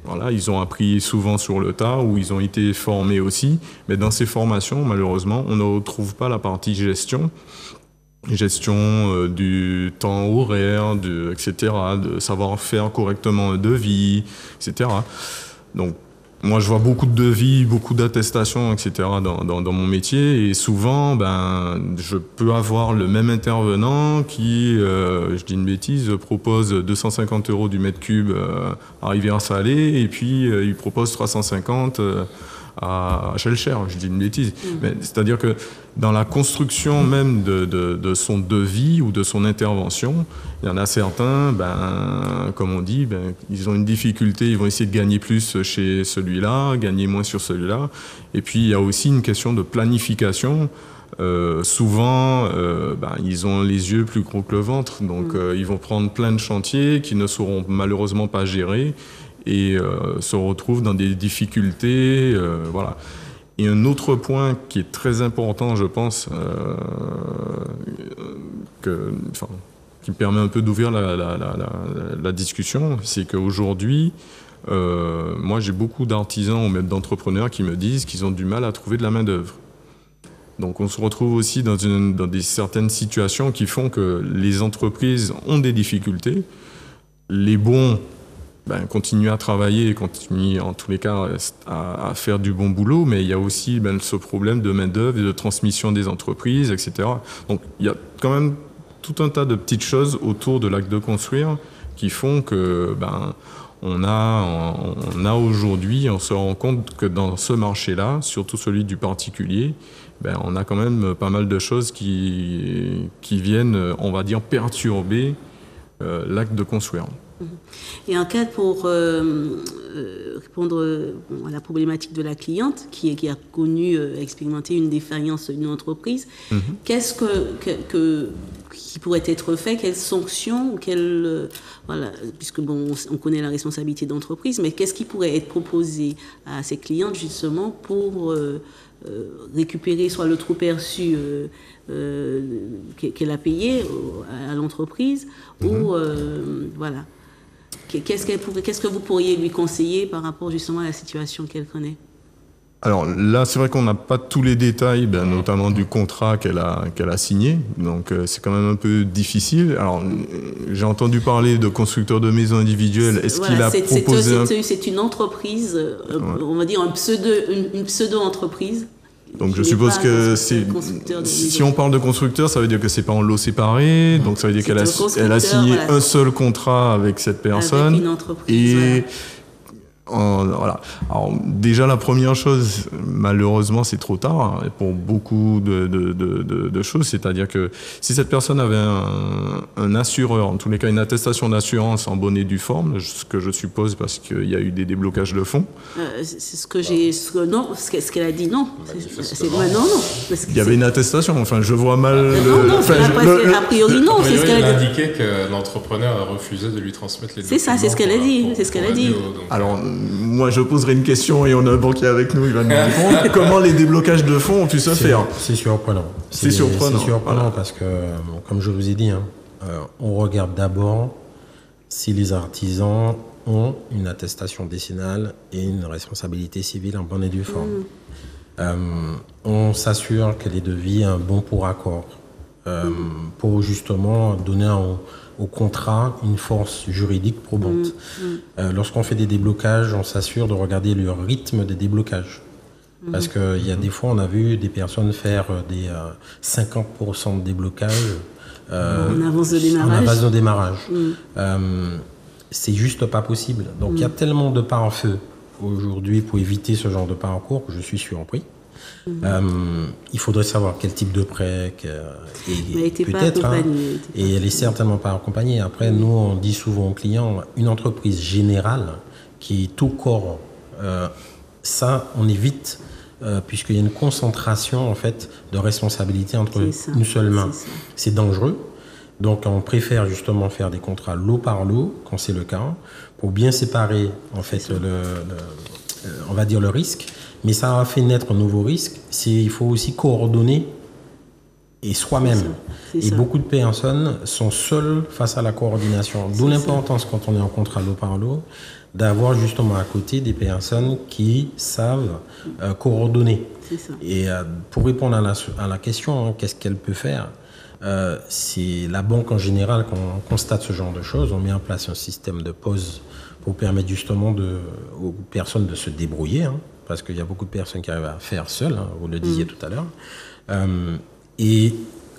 Voilà, ils ont appris souvent sur le tas, ou ils ont été formés aussi, mais dans ces formations, malheureusement, on ne retrouve pas la partie gestion du temps horaire, etc., de savoir faire correctement un devis, etc. Donc, moi, je vois beaucoup de devis, beaucoup d'attestations, etc. dans mon métier. Et souvent, je peux avoir le même intervenant qui, je dis une bêtise, propose 250 € du mètre cube à Rivière-Salée, et puis il propose 350 à Shellcher. Je dis une bêtise. Mais c'est-à-dire que dans la construction même de son devis ou de son intervention, il y en a certains, comme on dit, ils ont une difficulté, ils vont essayer de gagner plus chez celui-là, gagner moins sur celui-là. Et puis il y a aussi une question de planification. Souvent, ils ont les yeux plus gros que le ventre, donc ils vont prendre plein de chantiers qui ne seront malheureusement pas gérés et se retrouvent dans des difficultés. Voilà. Et un autre point qui est très important, je pense, qui me permet un peu d'ouvrir la discussion, c'est qu'aujourd'hui, moi j'ai beaucoup d'artisans ou même d'entrepreneurs qui me disent qu'ils ont du mal à trouver de la main-d'œuvre. Donc on se retrouve aussi dans certaines situations qui font que les entreprises ont des difficultés. Les bons continuent à travailler et continuent en tous les cas à faire du bon boulot, mais il y a aussi ce problème de main-d'œuvre et de transmission des entreprises, etc. Donc il y a quand même tout un tas de petites choses autour de l'acte de construire qui font que on a aujourd'hui, on se rend compte que dans ce marché-là, surtout celui du particulier, on a quand même pas mal de choses qui viennent, on va dire, perturber l'acte de construire. Et en cas pour répondre à la problématique de la cliente qui a connu, expérimenté une défaillance d'une entreprise, qu'est-ce qui pourrait être fait, quelles sanctions, puisque on connaît la responsabilité d'entreprise, mais qu'est-ce qui pourrait être proposé à ces clientes justement pour récupérer soit le trop perçu qu'elle a payé à l'entreprise ou voilà. Qu'est-ce que vous pourriez lui conseiller par rapport justement à la situation qu'elle connaît? Alors là, c'est vrai qu'on n'a pas tous les détails, notamment du contrat qu'elle a signé, donc c'est quand même un peu difficile. Alors j'ai entendu parler de constructeurs de maisons individuelles. Est-ce qu'il a proposé c'est une entreprise, on va dire une pseudo-entreprise. Donc je suppose que si on parle de constructeur, ça veut dire que c'est pas en lot séparé, donc ça veut dire qu'elle a signé un seul contrat avec cette personne. Avec une entreprise, voilà. Alors déjà la première chose, malheureusement c'est trop tard pour beaucoup de choses, c'est-à-dire que si cette personne avait un assureur, en tous les cas une attestation d'assurance en bonne et due forme, ce que je suppose parce qu'il y a eu des déblocages de fonds. C'est ce que j'ai, ce qu'elle a dit non. Non. Il y avait une attestation, enfin je vois mal. A priori non, c'est ce qu'elle a dit. Elle indiquait que l'entrepreneur a refusé de lui transmettre les documents. C'est ça, c'est ce qu'elle a dit. C'est ce qu'elle a dit. Alors moi je poserai une question et on a un banquier avec nous, il va nous répondre. Comment les déblocages de fonds ont pu se faire? C'est surprenant. C'est surprenant parce que, comme je vous ai dit, on regarde d'abord si les artisans ont une attestation décennale et une responsabilité civile en bonne et due forme. On s'assure que les devis ont un bon pour accord pour justement donner au contrat une force juridique probante. Lorsqu'on fait des déblocages, on s'assure de regarder le rythme des déblocages. Parce qu'il y a des fois, on a vu des personnes faire des 50% de déblocage en avance de démarrage. C'est juste pas possible. Donc il y a tellement de pare-feu aujourd'hui pour éviter ce genre de parcours que je suis surpris. Il faudrait savoir quel type de prêt peut-être, et elle est certainement pas accompagnée. Après, nous on dit souvent aux clients, une entreprise générale qui est tout corps, ça on évite puisqu'il y a une concentration en fait de responsabilité entre une seule main. C'est dangereux. Donc on préfère justement faire des contrats lot par lot quand c'est le cas pour bien séparer en fait on va dire le risque. Mais ça a fait naître un nouveau risque, il faut aussi coordonner et soi-même. Et beaucoup de personnes sont seules face à la coordination. D'où l'importance quand on est en contrat lot par lot, d'avoir justement à côté des personnes qui savent coordonner. Et pour répondre à la question, qu'est-ce qu'elle peut faire? C'est la banque en général, quand on constate ce genre de choses, on met en place un système de pause pour permettre justement aux personnes de se débrouiller, parce qu'il y a beaucoup de personnes qui arrivent à faire seules, vous le disiez tout à l'heure. Et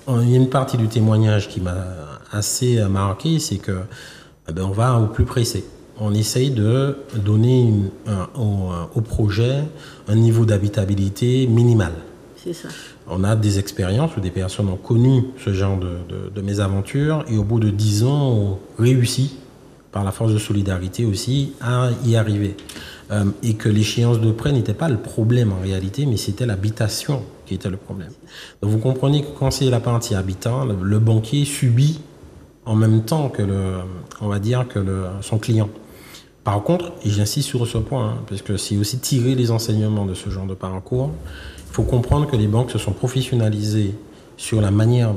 il y a une partie du témoignage qui m'a assez marqué, c'est que on va au plus pressé. On essaye de donner au projet un niveau d'habitabilité minimal. C'est ça. On a des expériences où des personnes ont connu ce genre de mésaventures et au bout de 10 ans ont réussi, par la force de solidarité aussi, à y arriver. Et que l'échéance de prêt n'était pas le problème en réalité, mais c'était l'habitation qui était le problème. Donc vous comprenez que quand c'est la partie habitant, le banquier subit en même temps que son client. Par contre, et j'insiste sur ce point, parce que c'est aussi tirer les enseignements de ce genre de parcours, il faut comprendre que les banques se sont professionnalisées sur la manière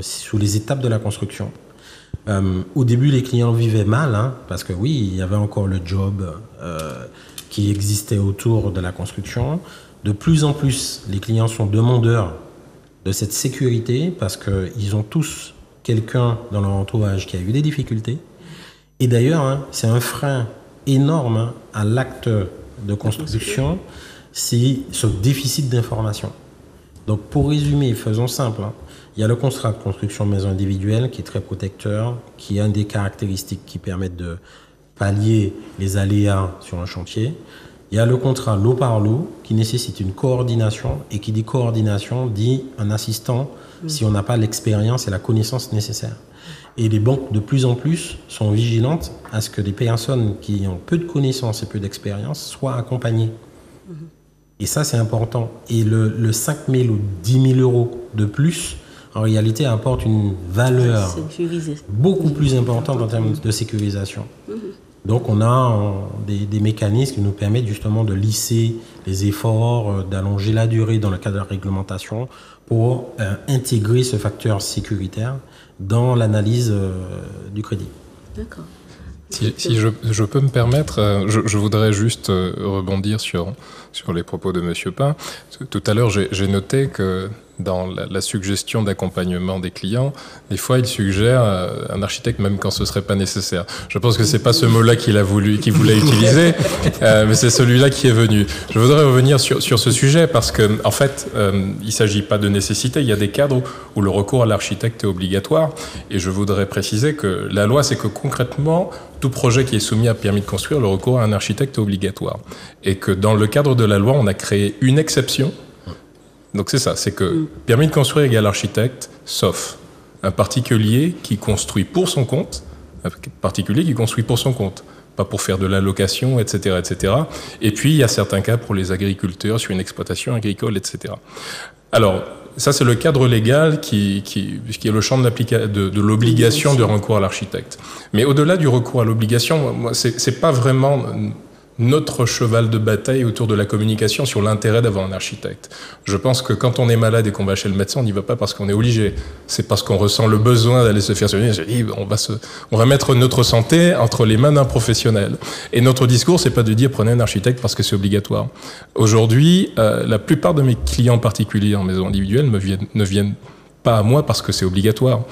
sur les étapes de la construction. Au début, les clients vivaient mal, parce que oui, il y avait encore le job qui existait autour de la construction. de plus en plus, les clients sont demandeurs de cette sécurité parce qu'ils ont tous quelqu'un dans leur entourage qui a eu des difficultés. Et d'ailleurs, c'est un frein énorme à l'acte de construction, c'est ce déficit d'information. Donc pour résumer, faisons simple, il y a le contrat de construction de maison individuelle qui est très protecteur, qui a une des caractéristiques qui permettent de pallier les aléas sur un chantier. Il y a le contrat lot par lot qui nécessite une coordination, et qui dit coordination dit un assistant si on n'a pas l'expérience et la connaissance nécessaires. Et les banques de plus en plus sont vigilantes à ce que les personnes qui ont peu de connaissances et peu d'expérience soient accompagnées. Et ça, c'est important. Et le 5 000 ou 10 000 euros de plus, en réalité, apporte une valeur beaucoup plus importante en termes de sécurisation. Donc, on a des mécanismes qui nous permettent justement de lisser les efforts, d'allonger la durée dans le cadre de la réglementation pour intégrer ce facteur sécuritaire dans l'analyse du crédit. D'accord. Si je peux me permettre, je voudrais juste rebondir sur les propos de Monsieur Pin. Tout à l'heure, j'ai noté que dans la suggestion d'accompagnement des clients, des fois, il suggère un architecte même quand ce serait pas nécessaire. Je pense que c'est pas ce mot-là qu'il voulait utiliser, mais c'est celui-là qui est venu. Je voudrais revenir sur ce sujet parce que, en fait, il s'agit pas de nécessité. Il y a des cadres où le recours à l'architecte est obligatoire. Et je voudrais préciser que la loi, c'est que concrètement, tout projet qui est soumis à permis de construire, le recours à un architecte est obligatoire. Et que dans le cadre de la loi, on a créé une exception. Donc c'est ça, c'est que permis de construire égale architecte, sauf un particulier qui construit pour son compte, pas pour faire de la location, etc., etc. Et puis il y a certains cas pour les agriculteurs sur une exploitation agricole, etc. Alors ça c'est le cadre légal qui est le champ de l'obligation de recours à l'architecte. Mais au-delà du recours à l'obligation, moi c'est pas vraiment notre cheval de bataille autour de la communication sur l'intérêt d'avoir un architecte. Je pense que quand on est malade et qu'on va chez le médecin, on n'y va pas parce qu'on est obligé. C'est parce qu'on ressent le besoin d'aller se faire soigner. J'ai dit, on va mettre notre santé entre les mains d'un professionnel. Et notre discours, c'est pas de dire prenez un architecte parce que c'est obligatoire. Aujourd'hui, la plupart de mes clients particuliers en maison individuelle ne viennent pas à moi parce que c'est obligatoire.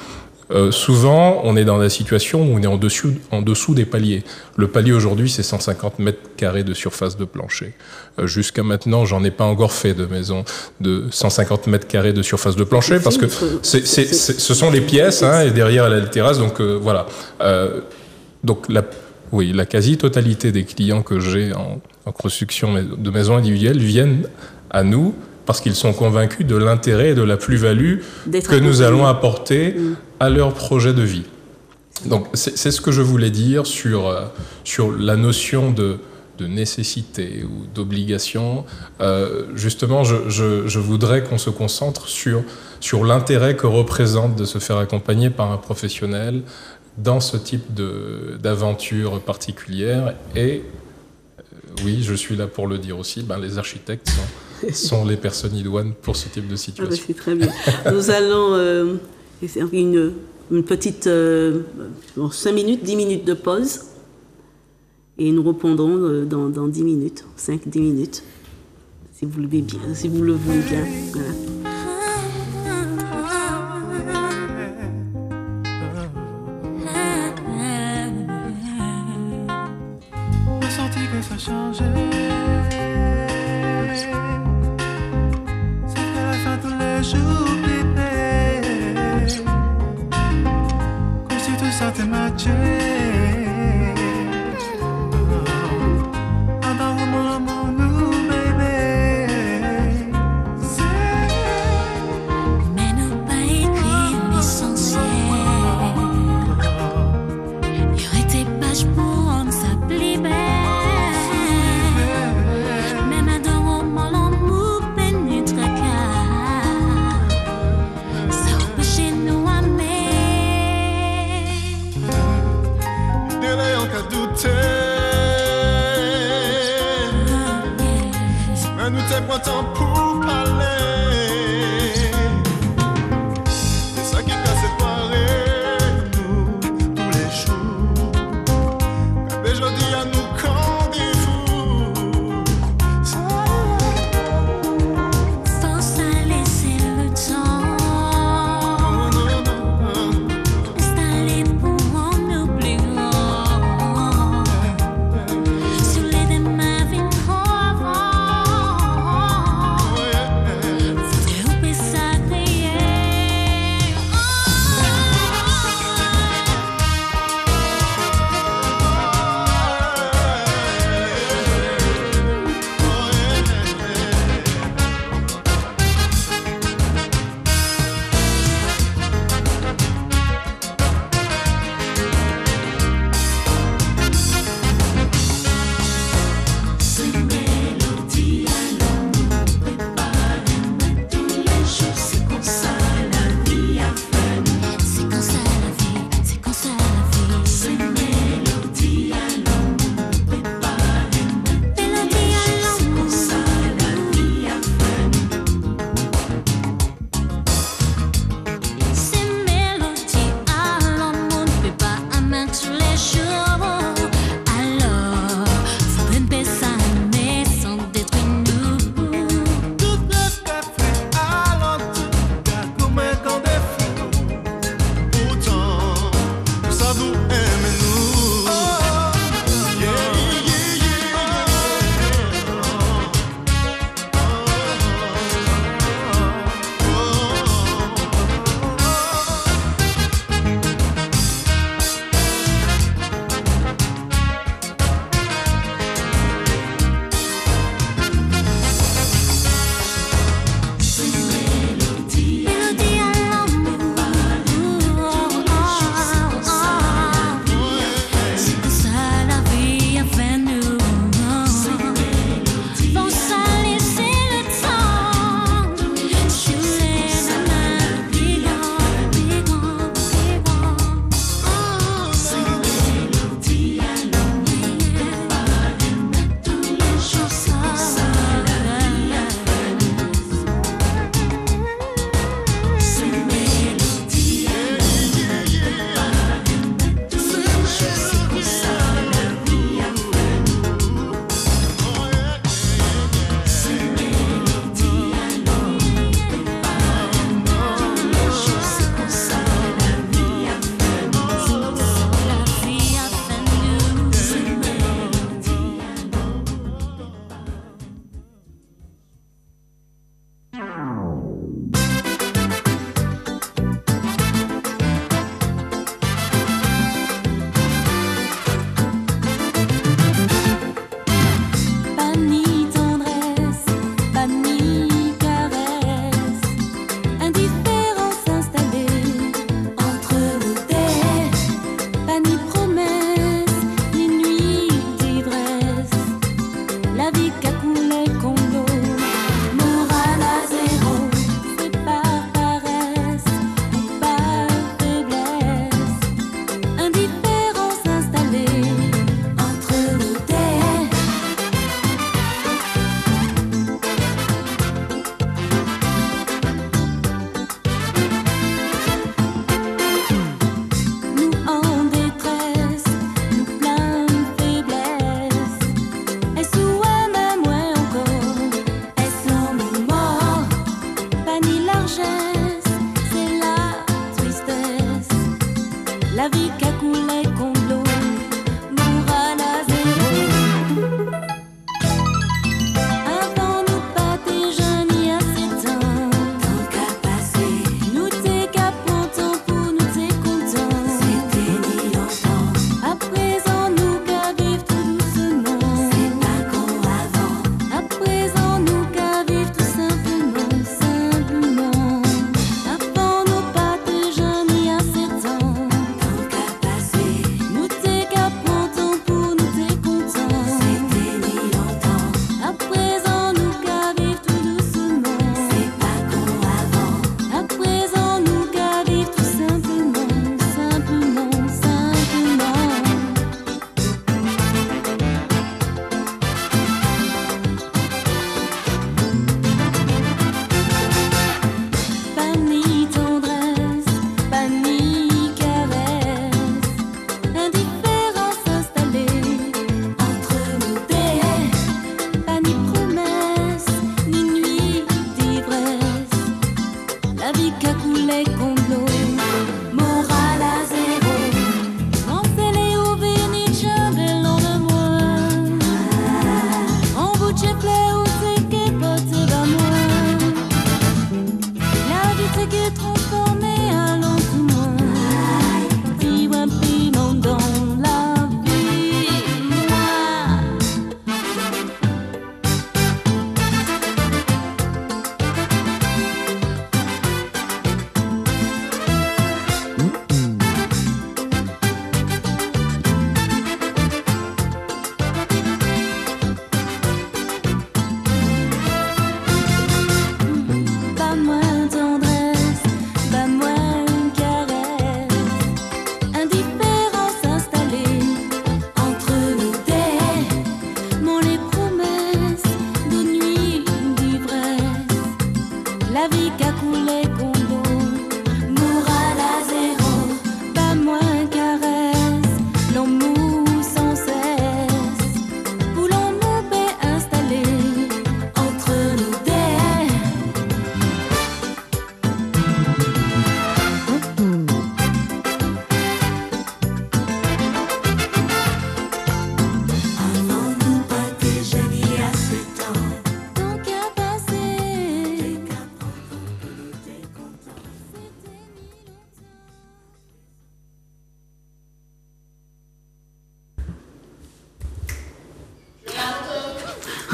Souvent, on est dans la situation où on est en dessous des paliers. Le palier aujourd'hui, c'est 150 mètres carrés de surface de plancher. Jusqu'à maintenant, j'en ai pas encore fait de maison de 150 mètres carrés de surface de plancher parce que ce sont les pièces, et derrière elle a la terrasse. Donc voilà. Donc la quasi-totalité des clients que j'ai en construction de maisons individuelles viennent à nous parce qu'ils sont convaincus de l'intérêt et de la plus-value que nous allons apporter à leur projet de vie. Donc c'est ce que je voulais dire sur la notion de nécessité ou d'obligation. Justement, je voudrais qu'on se concentre sur l'intérêt que représente de se faire accompagner par un professionnel dans ce type d'aventure particulière. Et oui, je suis là pour le dire aussi, les architectes sont les personnes idoines pour ce type de situation. C'est très bien. Nous allons une petite 5 minutes, 10 minutes de pause et nous reprendrons dans 10 minutes, 5-10 minutes, si vous le voulez bien. Voilà.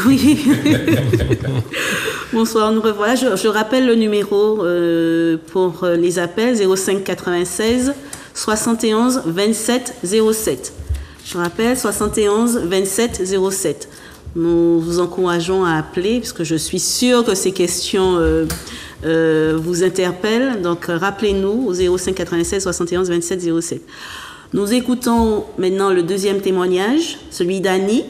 Oui. Bonsoir, nous revoilà. Je rappelle le numéro pour les appels 05 96 71 27 07. Je rappelle 71 27 07. Nous vous encourageons à appeler parce que je suis sûre que ces questions vous interpellent. Donc rappelez-nous au 05 96 71 27 07. Nous écoutons maintenant le deuxième témoignage, celui d'Annie.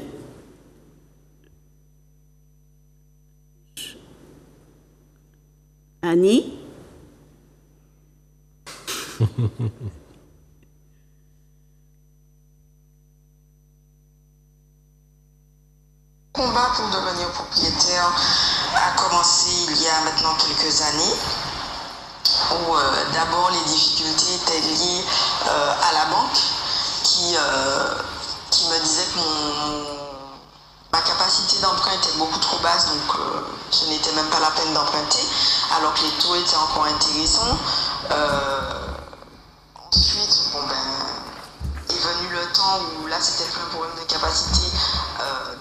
Annie. Combat pour devenir propriétaire a commencé il y a maintenant quelques années, où d'abord les difficultés étaient liées à la banque qui me disait que ma capacité d'emprunt était beaucoup trop basse, donc ce n'était même pas la peine d'emprunter, alors que les taux étaient encore intéressants. Ensuite, est venu le temps où là c'était plus un problème de capacité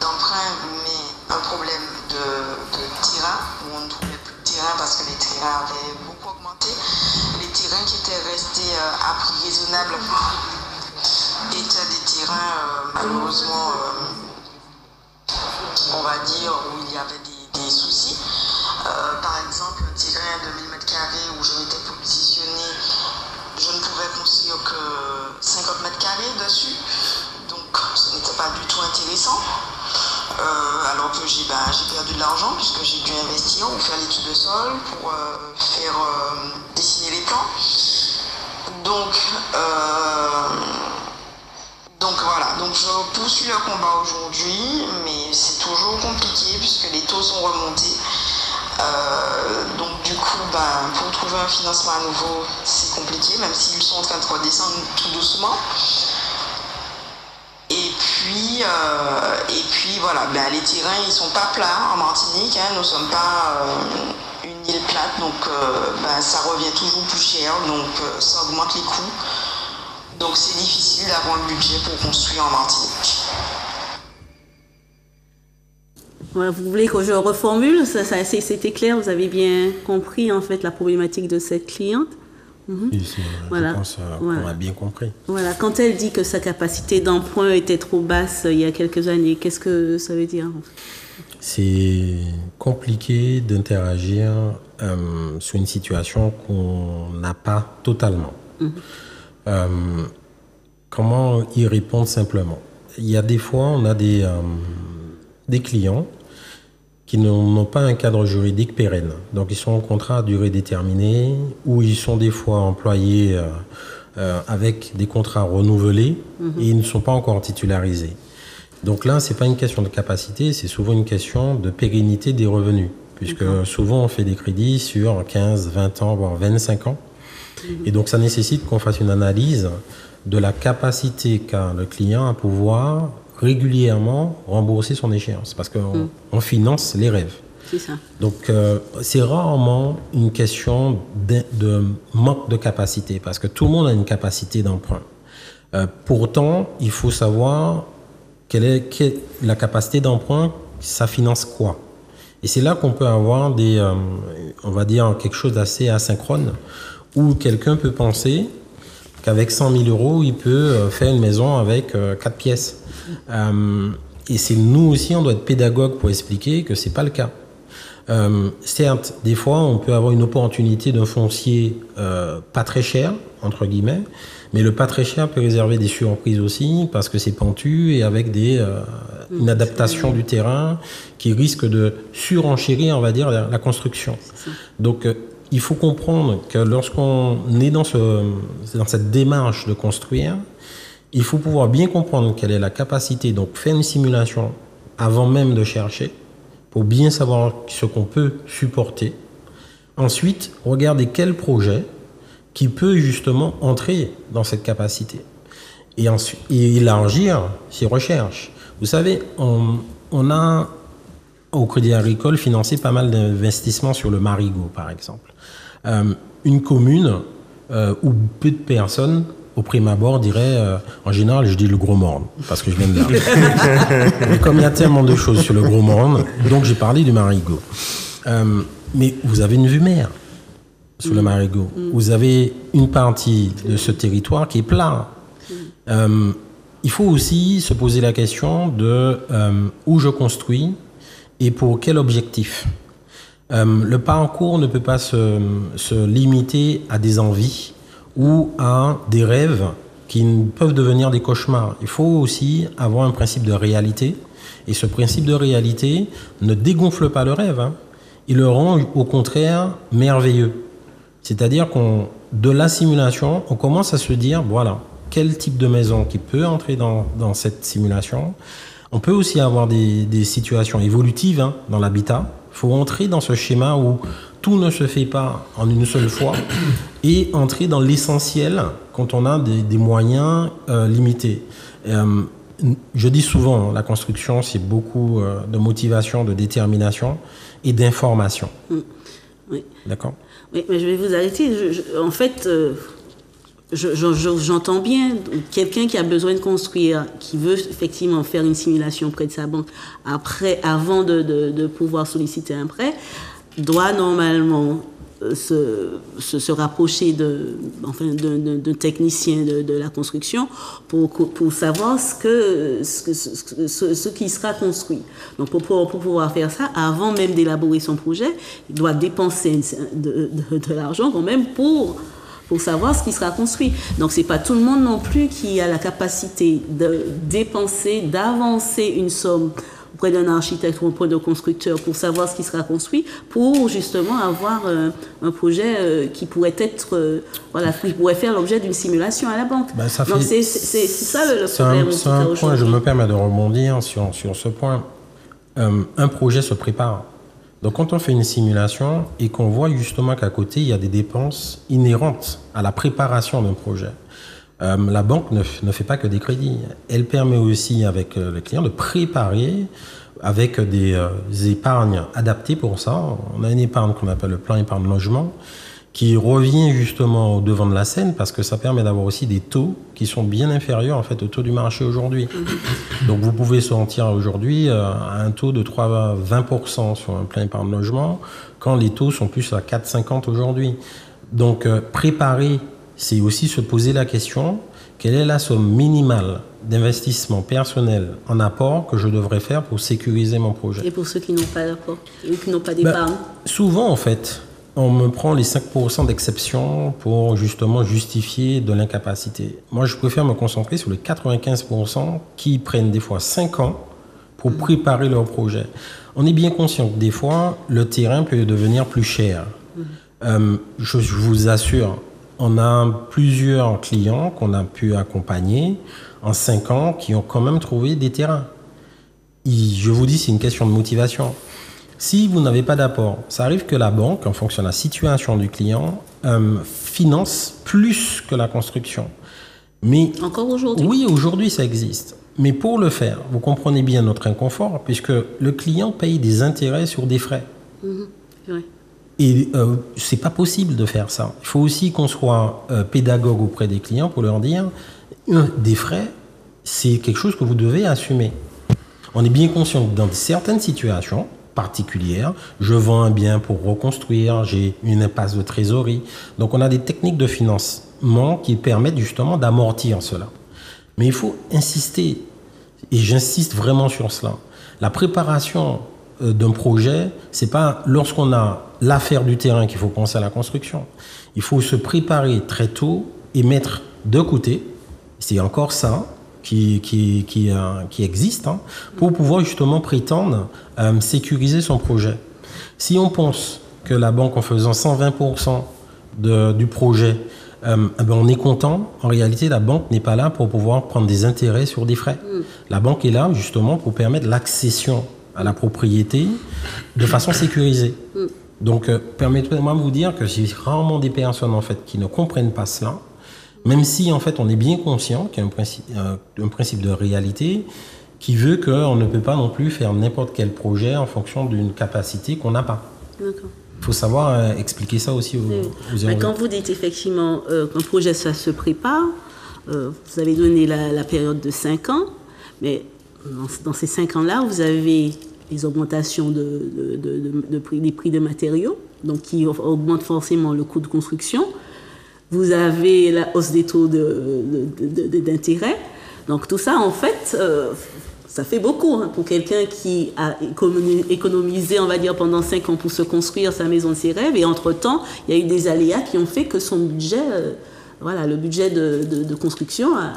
d'emprunt, mais un problème de terrain, où on ne trouvait plus de terrain parce que les terrains avaient beaucoup augmenté. Les terrains qui étaient restés à prix raisonnable étaient des terrains malheureusement, on va dire, où il y avait des soucis. Par exemple, un terrain de 1000 m² où je m'étais positionné, je ne pouvais construire que 50 m² dessus, donc ce n'était pas du tout intéressant. Alors que j'ai perdu de l'argent puisque j'ai dû investir ou faire l'étude de sol pour faire dessiner les plans. Donc voilà, donc je poursuis le combat aujourd'hui, mais c'est toujours compliqué puisque les taux sont remontés. Donc du coup, pour trouver un financement à nouveau, c'est compliqué, même s'ils sont en train de redescendre tout doucement. Et puis voilà, les terrains ils sont pas plats en Martinique, hein, nous sommes pas une île plate, donc ça revient toujours plus cher, donc ça augmente les coûts. Donc c'est difficile d'avoir un budget pour construire en Martinique. Voilà, vous voulez que je reformule? C'était clair, vous avez bien compris en fait la problématique de cette cliente. Je pense qu'on a bien compris. Voilà, quand elle dit que sa capacité d'emprunt était trop basse il y a quelques années, qu'est-ce que ça veut dire? C'est compliqué d'interagir sur une situation qu'on n'a pas totalement. Comment y répondre simplement? Il y a des fois, on a des clients qui n'ont pas un cadre juridique pérenne. Donc, ils sont en contrat à durée déterminée ou ils sont des fois employés avec des contrats renouvelés et ils ne sont pas encore titularisés. Donc là, ce n'est pas une question de capacité, c'est souvent une question de pérennité des revenus, puisque souvent on fait des crédits sur 15, 20 ans, voire 25 ans. Et donc, ça nécessite qu'on fasse une analyse de la capacité qu'a le client à pouvoir régulièrement rembourser son échéance, parce qu'on finance les rêves. C'est ça. Donc, c'est rarement une question de manque de capacité, parce que tout le monde a une capacité d'emprunt. Pourtant, il faut savoir quelle est la capacité d'emprunt, ça finance quoi. Et c'est là qu'on peut avoir on va dire, quelque chose d'assez asynchrone, où quelqu'un peut penser qu'avec 100 000 euros, il peut faire une maison avec 4 pièces. Et c'est nous aussi, on doit être pédagogue pour expliquer que c'est pas le cas. Certes, des fois, on peut avoir une opportunité d'un foncier pas très cher, entre guillemets, mais le pas très cher peut réserver des surprises aussi, parce que c'est pentu et avec une adaptation du terrain qui risque de surenchérir, on va dire, la construction. Donc, il faut comprendre que lorsqu'on est dans cette démarche de construire, il faut pouvoir bien comprendre quelle est la capacité, donc faire une simulation avant même de chercher, pour bien savoir ce qu'on peut supporter. Ensuite, regarder quel projet qui peut justement entrer dans cette capacité. Et ensuite, élargir ses recherches. Vous savez, on a au Crédit Agricole financé pas mal d'investissements sur le Marigot, par exemple. Une commune où peu de personnes au prime abord, en général, je dis le Gros Morne, parce que je viens de là. Mais comme il y a tellement de choses sur le Gros Morne, donc j'ai parlé du Marigot. Mais vous avez une vue mer sur le Marigot. Vous avez une partie de ce territoire qui est plat. Il faut aussi se poser la question de où je construis et pour quel objectif. Le parcours ne peut pas se limiter à des envies ou à des rêves qui peuvent devenir des cauchemars. Il faut aussi avoir un principe de réalité. Et ce principe de réalité ne dégonfle pas le rêve. Il le rend au contraire merveilleux. C'est-à-dire de la simulation, on commence à se dire, voilà, quel type de maison qui peut entrer dans cette simulation. On peut aussi avoir des situations évolutives dans l'habitat. Il faut entrer dans ce schéma où tout ne se fait pas en une seule fois et entrer dans l'essentiel quand on a des moyens limités. Je dis souvent, la construction, c'est beaucoup de motivation, de détermination et d'information. Oui. D'accord ? Oui, mais je vais vous arrêter. En fait, j'entends bien quelqu'un qui a besoin de construire, qui veut effectivement faire une simulation auprès de sa banque avant de pouvoir solliciter un prêt, doit normalement se rapprocher de techniciens de la construction pour savoir ce qui sera construit. Donc pour pouvoir faire ça, avant même d'élaborer son projet, il doit dépenser de l'argent quand même pour savoir ce qui sera construit. Donc c'est pas tout le monde non plus qui a la capacité de dépenser, d'avancer une somme auprès d'un architecte ou auprès d'un constructeur pour savoir ce qui sera construit, pour justement avoir un projet qui pourrait être, qui pourrait faire l'objet d'une simulation à la banque. Donc c'est ça le problème. C'est un point, je me permets de rebondir sur ce point. Un projet se prépare. Donc quand on fait une simulation et qu'on voit justement qu'à côté, il y a des dépenses inhérentes à la préparation d'un projet, la banque ne fait pas que des crédits. Elle permet aussi avec le client de préparer avec des épargnes adaptées pour ça. On a une épargne qu'on appelle le plan épargne logement qui revient justement au devant de la scène parce que ça permet d'avoir aussi des taux qui sont bien inférieurs en fait au taux du marché aujourd'hui. Donc vous pouvez sortir aujourd'hui à un taux de 20% sur un plan épargne logement quand les taux sont plus à 4,50 aujourd'hui. Donc préparer, c'est aussi se poser la question, quelle est la somme minimale d'investissement personnel en apport que je devrais faire pour sécuriser mon projet. Et pour ceux qui n'ont pas d'apport, ou qui n'ont pas d'épargne? Souvent en fait, on me prend les 5% d'exception pour justement justifier de l'incapacité. Moi, je préfère me concentrer sur les 95% qui prennent des fois 5 ans pour préparer leur projet. On est bien conscient que des fois, le terrain peut devenir plus cher. Je vous assure, on a plusieurs clients qu'on a pu accompagner en 5 ans qui ont quand même trouvé des terrains. Je vous dis, c'est une question de motivation. Si vous n'avez pas d'apport, ça arrive que la banque, en fonction de la situation du client, finance plus que la construction. Mais encore aujourd'hui? Oui, aujourd'hui, ça existe. Mais pour le faire, vous comprenez bien notre inconfort, puisque le client paye des intérêts sur des frais. Oui. Et c'est pas possible de faire ça. Il faut aussi qu'on soit pédagogue auprès des clients pour leur dire des frais, c'est quelque chose que vous devez assumer. On est bien conscient que dans certaines situations particulières, je vends un bien pour reconstruire, j'ai une impasse de trésorerie. Donc on a des techniques de financement qui permettent justement d'amortir cela. Mais il faut insister, et j'insiste vraiment sur cela. La préparation d'un projet, c'est pas lorsqu'on a l'affaire du terrain qu'il faut penser à la construction. Il faut se préparer très tôt et mettre de côté, c'est encore ça qui existe, hein, pour pouvoir justement prétendre sécuriser son projet. Si on pense que la banque, en faisant 120% du projet, on est content, en réalité, la banque n'est pas là pour pouvoir prendre des intérêts sur des frais. La banque est là justement pour permettre l'accession à la propriété de façon sécurisée. Donc, permettez-moi de vous dire que c'est rarement des personnes en fait qui ne comprennent pas cela, même si en fait on est bien conscient qu'il y a un principe de réalité qui veut qu'on ne peut pas non plus faire n'importe quel projet en fonction d'une capacité qu'on n'a pas. D'accord. Il faut savoir expliquer ça aussi aux Mais quand vous dites effectivement qu'un projet ça se prépare, vous avez donné la période de 5 ans, mais dans ces 5 ans-là, vous avez les augmentations des prix de matériaux, donc qui augmentent forcément le coût de construction. Vous avez la hausse des taux d'intérêt. Donc tout ça, en fait, ça fait beaucoup hein, pour quelqu'un qui a économisé, on va dire, pendant 5 ans pour se construire sa maison de ses rêves. Et entre-temps, il y a eu des aléas qui ont fait que son budget, le budget de construction a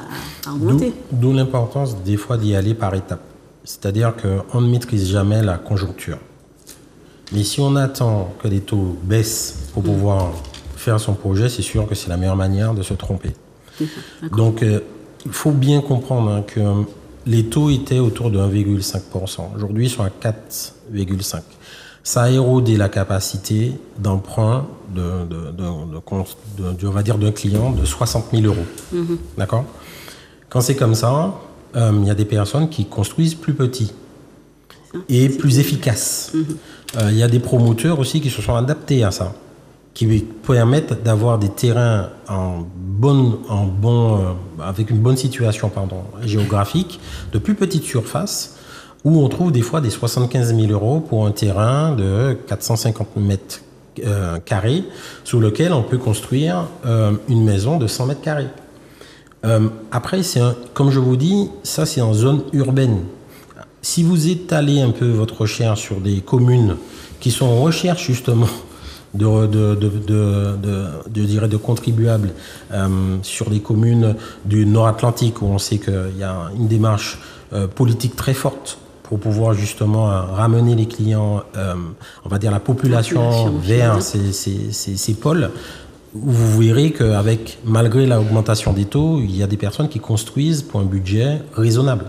augmenté. D'où l'importance des fois d'y aller par étapes. C'est-à-dire qu'on ne maîtrise jamais la conjoncture. Mais si on attend que les taux baissent pour pouvoir faire son projet, c'est sûr que c'est la meilleure manière de se tromper. Donc, il faut bien comprendre hein, que les taux étaient autour de 1,5%. Aujourd'hui, ils sont à 4,5%. Ça a érodé la capacité d'emprunt on va dire d'un client de 60 000 €. D'accord ? Quand c'est comme ça, il y a des personnes qui construisent plus petit et plus efficace. Il y a des promoteurs aussi qui se sont adaptés à ça, qui permettent d'avoir des terrains avec une bonne situation géographique, de plus petite surface, où on trouve des fois des 75 000 € pour un terrain de 450 mètres carrés, sur lequel on peut construire une maison de 100 mètres carrés. Après, comme je vous dis, ça c'est en zone urbaine. Si vous étalez un peu votre recherche sur des communes qui sont en recherche justement de contribuables sur les communes du Nord-Atlantique où on sait qu'il y a une démarche politique très forte pour pouvoir justement ramener les clients, on va dire la population vers ces pôles, vous verrez qu'avec, malgré l'augmentation des taux, il y a des personnes qui construisent pour un budget raisonnable.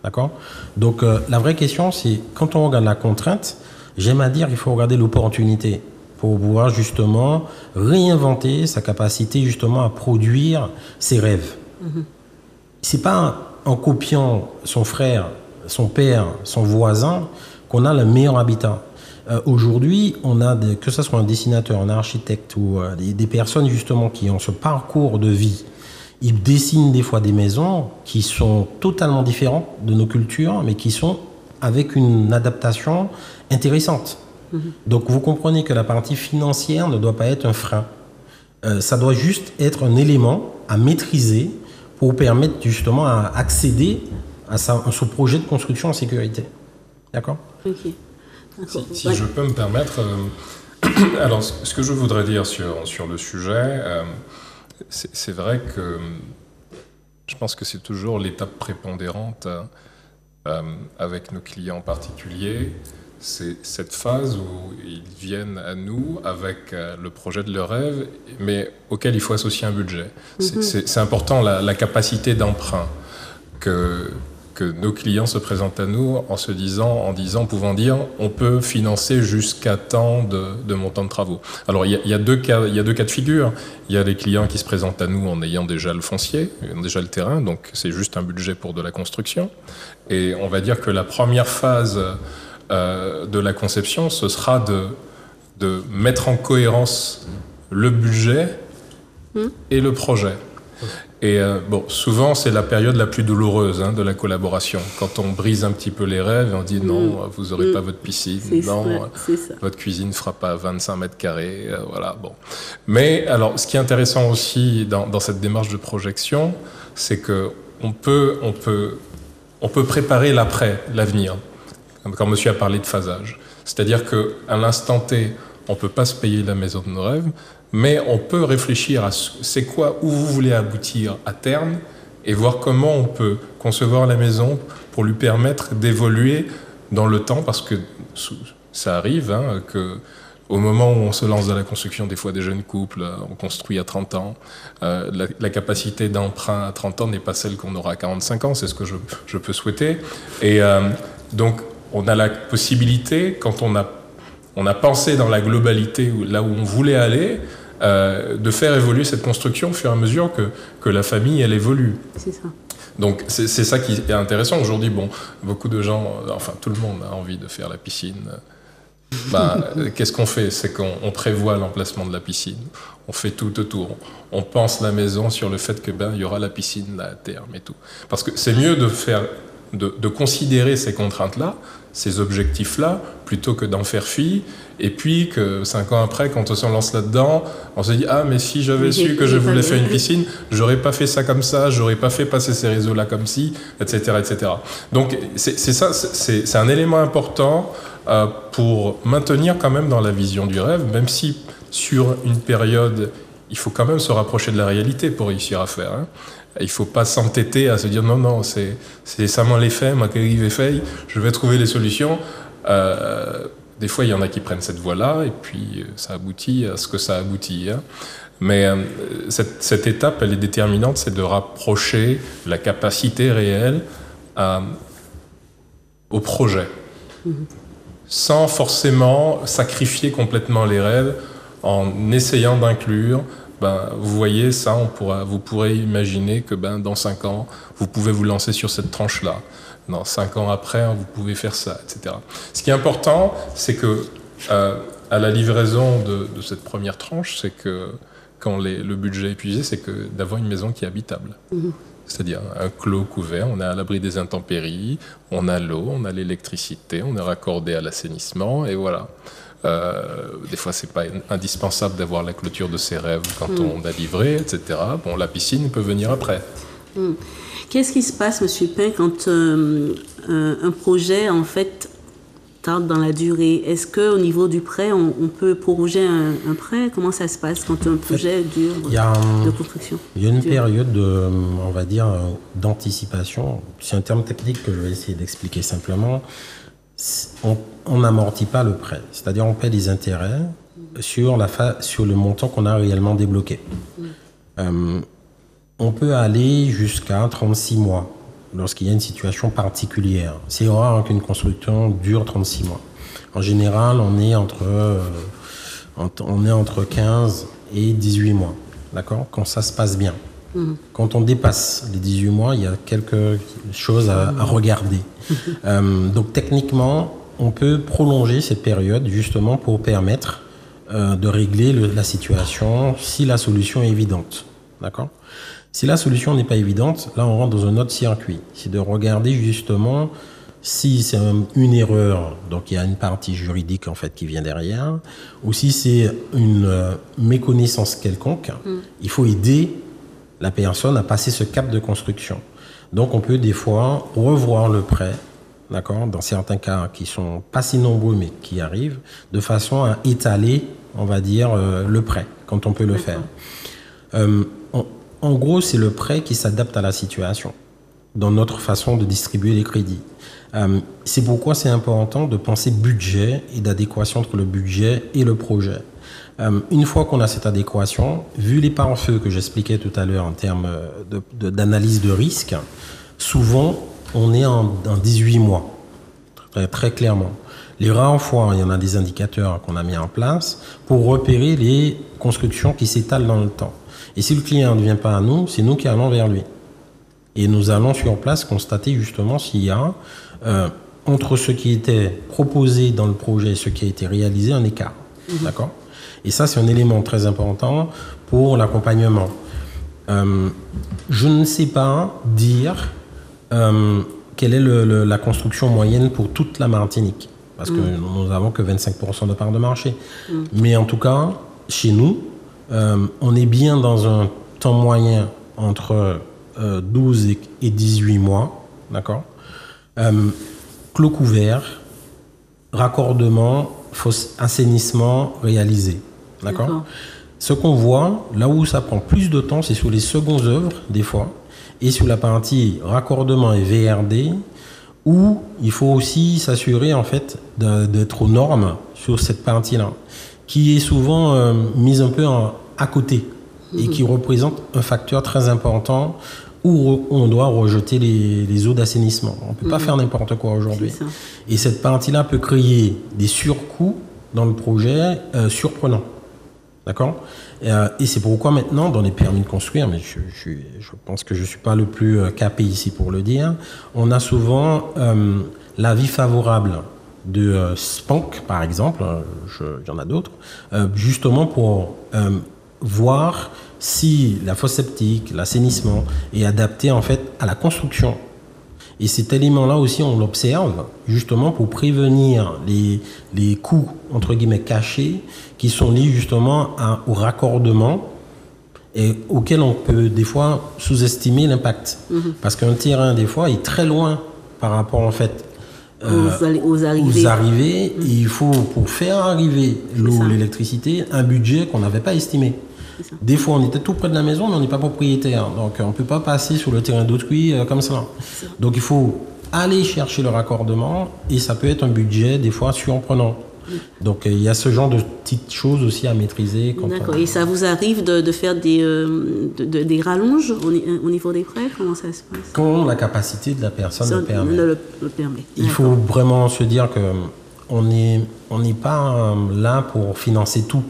D'accord ? Donc la vraie question, c'est quand on regarde la contrainte, J'aime à dire qu'il faut regarder l'opportunité pour pouvoir justement réinventer sa capacité justement à produire ses rêves. C'est pas en copiant son frère, son père, son voisin qu'on a le meilleur habitat. Aujourd'hui, on a que ce soit un dessinateur, un architecte ou des personnes justement qui ont ce parcours de vie. Ils dessinent des fois des maisons qui sont totalement différentes de nos cultures, mais qui sont avec une adaptation intéressante. Donc vous comprenez que la partie financière ne doit pas être un frein. Ça doit juste être un élément à maîtriser pour permettre justement à accéder à ce projet de construction en sécurité. D'accord ? Ok. Si je peux me permettre, alors ce que je voudrais dire sur le sujet, c'est vrai que je pense que c'est toujours l'étape prépondérante avec nos clients particuliers. C'est cette phase où ils viennent à nous avec le projet de leur rêve, mais auquel il faut associer un budget. C'est important la capacité d'emprunt que nos clients se présentent à nous pouvant dire, on peut financer jusqu'à tant de montant de travaux. Alors il y a deux cas de figure. Il y a les clients qui se présentent à nous en ayant déjà le foncier, déjà le terrain, donc c'est juste un budget pour de la construction. Et on va dire que la première phase de la conception, ce sera de mettre en cohérence le budget et le projet. Et souvent, c'est la période la plus douloureuse de la collaboration. Quand on brise un petit peu les rêves et on dit non, vous n'aurez pas votre piscine, votre cuisine ne fera pas 25 mètres carrés, voilà. Bon. Mais alors, ce qui est intéressant aussi dans cette démarche de projection, c'est que on peut préparer l'après, l'avenir. Quand monsieur a parlé de phasage. C'est-à-dire qu'à l'instant T, on ne peut pas se payer la maison de nos rêves, mais on peut réfléchir à c'est quoi, où vous voulez aboutir à terme, et voir comment on peut concevoir la maison pour lui permettre d'évoluer dans le temps, parce que ça arrive que au moment où on se lance dans la construction, des fois des jeunes couples, on construit à 30 ans, la capacité d'emprunt à 30 ans n'est pas celle qu'on aura à 45 ans, c'est ce que je peux souhaiter. Et donc, on a la possibilité, quand on a pensé dans la globalité, là où on voulait aller, de faire évoluer cette construction au fur et à mesure que la famille, elle évolue. C'est ça. Donc, c'est ça qui est intéressant. Aujourd'hui, beaucoup de gens, enfin, tout le monde a envie de faire la piscine. Qu'est-ce qu'on fait? C'est qu'on prévoit l'emplacement de la piscine. On fait tout autour. On pense la maison sur le fait que il y aura la piscine là à terme et tout. Parce que c'est mieux de considérer ces contraintes-là, ces objectifs-là, plutôt que d'en faire fi, et puis que 5 ans après, quand on se lance là-dedans, on se dit « Ah, mais si j'avais su que je voulais faire une piscine, j'aurais pas fait ça comme ça, j'aurais pas fait passer ces réseaux-là comme ci, etc. etc. » Donc, c'est un élément important pour maintenir quand même dans la vision du rêve, même si sur une période, il faut quand même se rapprocher de la réalité pour réussir à faire. Il ne faut pas s'entêter à se dire non, c'est ça m'en les fait, moi qui arrive et fait, je vais trouver les solutions. Des fois, il y en a qui prennent cette voie-là et puis ça aboutit à ce que ça aboutit. Mais cette étape, elle est déterminante, c'est de rapprocher la capacité réelle au projet, sans forcément sacrifier complètement les rêves en essayant d'inclure. Vous voyez ça, vous pourrez imaginer que dans 5 ans, vous pouvez vous lancer sur cette tranche-là. Dans 5 ans après, vous pouvez faire ça, etc. Ce qui est important, c'est que à la livraison de cette première tranche, c'est que quand le budget est épuisé, c'est que d'avoir une maison qui est habitable. C'est-à-dire un clos couvert, on est à l'abri des intempéries, on a l'eau, on a l'électricité, on est raccordé à l'assainissement, et voilà. Des fois, c'est pas indispensable d'avoir la clôture de ses rêves quand on a livré, etc. La piscine peut venir après. Qu'est-ce qui se passe, Monsieur Pin, quand un projet, en fait, tarde dans la durée? Est-ce qu'au niveau du prêt, on peut proroger un prêt? Comment ça se passe quand un projet dure de construction? Il y a une période, on va dire, d'anticipation. C'est un terme technique que je vais essayer d'expliquer simplement. On n'amortit pas le prêt, c'est-à-dire on paie des intérêts sur le montant qu'on a réellement débloqué. On peut aller jusqu'à 36 mois lorsqu'il y a une situation particulière. C'est rare qu'une construction dure 36 mois. En général, on est entre 15 et 18 mois, d'accord, quand ça se passe bien. Quand on dépasse les 18 mois, il y a quelque chose à regarder. Donc techniquement, on peut prolonger cette période justement pour permettre de régler la situation si la solution est évidente. D'accord ? Si la solution n'est pas évidente, là on rentre dans un autre circuit. C'est de regarder justement si c'est une erreur, donc il y a une partie juridique en fait qui vient derrière, ou si c'est une méconnaissance quelconque, il faut aider la personne à passer ce cap de construction. Donc on peut des fois revoir le prêt, d'accord, dans certains cas qui sont pas si nombreux mais qui arrivent, de façon à étaler, on va dire, le prêt, quand on peut le faire. En gros, c'est le prêt qui s'adapte à la situation, dans notre façon de distribuer les crédits. C'est pourquoi c'est important de penser budget et d'adéquation entre le budget et le projet. Une fois qu'on a cette adéquation, vu les pare-feux que j'expliquais tout à l'heure en termes d'analyse de risque, souvent on est en 18 mois, très, très clairement. Les rares fois, il y en a des indicateurs qu'on a mis en place pour repérer les constructions qui s'étalent dans le temps. Et si le client ne vient pas à nous, c'est nous qui allons vers lui. Et nous allons sur place constater justement s'il y a, entre ce qui était proposé dans le projet et ce qui a été réalisé, un écart. D'accord ? Et ça, c'est un élément très important pour l'accompagnement. Je ne sais pas dire quelle est la construction moyenne pour toute la Martinique, parce que nous n'avons que 25% de part de marché. Mais en tout cas, chez nous, on est bien dans un temps moyen entre 12 et 18 mois, d'accord ? Clos couvert, raccordement, assainissement réalisé. D'accord. Ce qu'on voit, là où ça prend plus de temps, c'est sur les secondes œuvres, des fois, et sur la partie raccordement et VRD, où il faut aussi s'assurer, en fait, d'être aux normes sur cette partie-là, qui est souvent mise un peu à côté, et qui représente un facteur très important où on doit rejeter les eaux d'assainissement. On ne peut pas faire n'importe quoi aujourd'hui. Et cette partie-là peut créer des surcoûts dans le projet surprenants. D'accord ? Et c'est pourquoi maintenant, dans les permis de construire, mais je pense que je ne suis pas le plus capé ici pour le dire, on a souvent l'avis favorable de SPANC, par exemple, il y en a d'autres, justement pour voir si la fosse septique, l'assainissement est adapté en fait à la construction. Et cet élément-là aussi, on l'observe justement pour prévenir les coûts, entre guillemets, cachés qui sont liés justement au raccordement et auquel on peut des fois sous-estimer l'impact. Parce qu'un terrain, des fois, est très loin par rapport en fait aux arrivées. Et il faut, pour faire arriver l'eau, l'électricité, un budget qu'on n'avait pas estimé. Des fois, on était tout près de la maison, mais on n'est pas propriétaire. Donc, on ne peut pas passer sur le terrain d'autrui comme ça. Donc, il faut aller chercher le raccordement et ça peut être un budget, des fois, surprenant. Donc, il y a ce genre de petites choses aussi à maîtriser. D'accord. Et ça vous arrive de faire des rallonges au niveau des prêts ? Comment ça se passe ? Quand la capacité de la personne le permet. Il D'accord. faut vraiment se dire qu'on n'est pas là pour financer tout.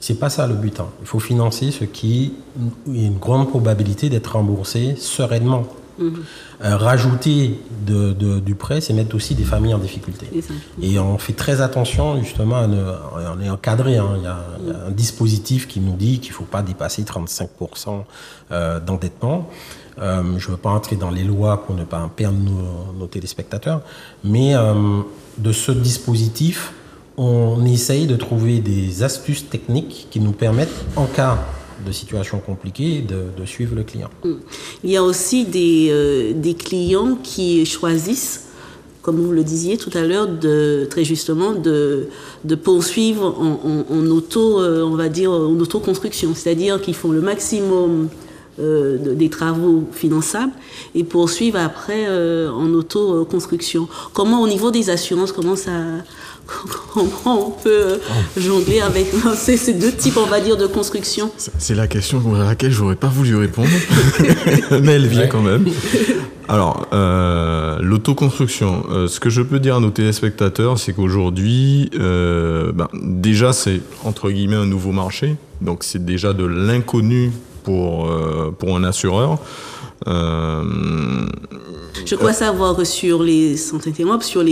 C'est pas ça le but. Il faut financer ce qui a une grande probabilité d'être remboursé sereinement. Rajouter du prêt, c'est mettre aussi des familles en difficulté. Et on fait très attention justement, on est encadré. Il y a un dispositif qui nous dit qu'il ne faut pas dépasser 35% d'endettement. Je ne veux pas entrer dans les lois pour ne pas perdre nos téléspectateurs, mais de ce dispositif, on essaye de trouver des astuces techniques qui nous permettent, en cas de situation compliquée, de suivre le client. Il y a aussi des clients qui choisissent, comme vous le disiez tout à l'heure, très justement, de poursuivre en auto-construction, c'est-à-dire qu'ils font le maximum des travaux finançables et poursuivre après en auto-construction. Comment, au niveau des assurances, comment on peut jongler avec ces deux types, on va dire, de construction? C'est la question à laquelle j'aurais pas voulu répondre, mais elle vient quand même. Alors, l'autoconstruction, ce que je peux dire à nos téléspectateurs, c'est qu'aujourd'hui, déjà, c'est entre guillemets un nouveau marché, donc c'est déjà de l'inconnu pour un assureur. Je crois savoir sur les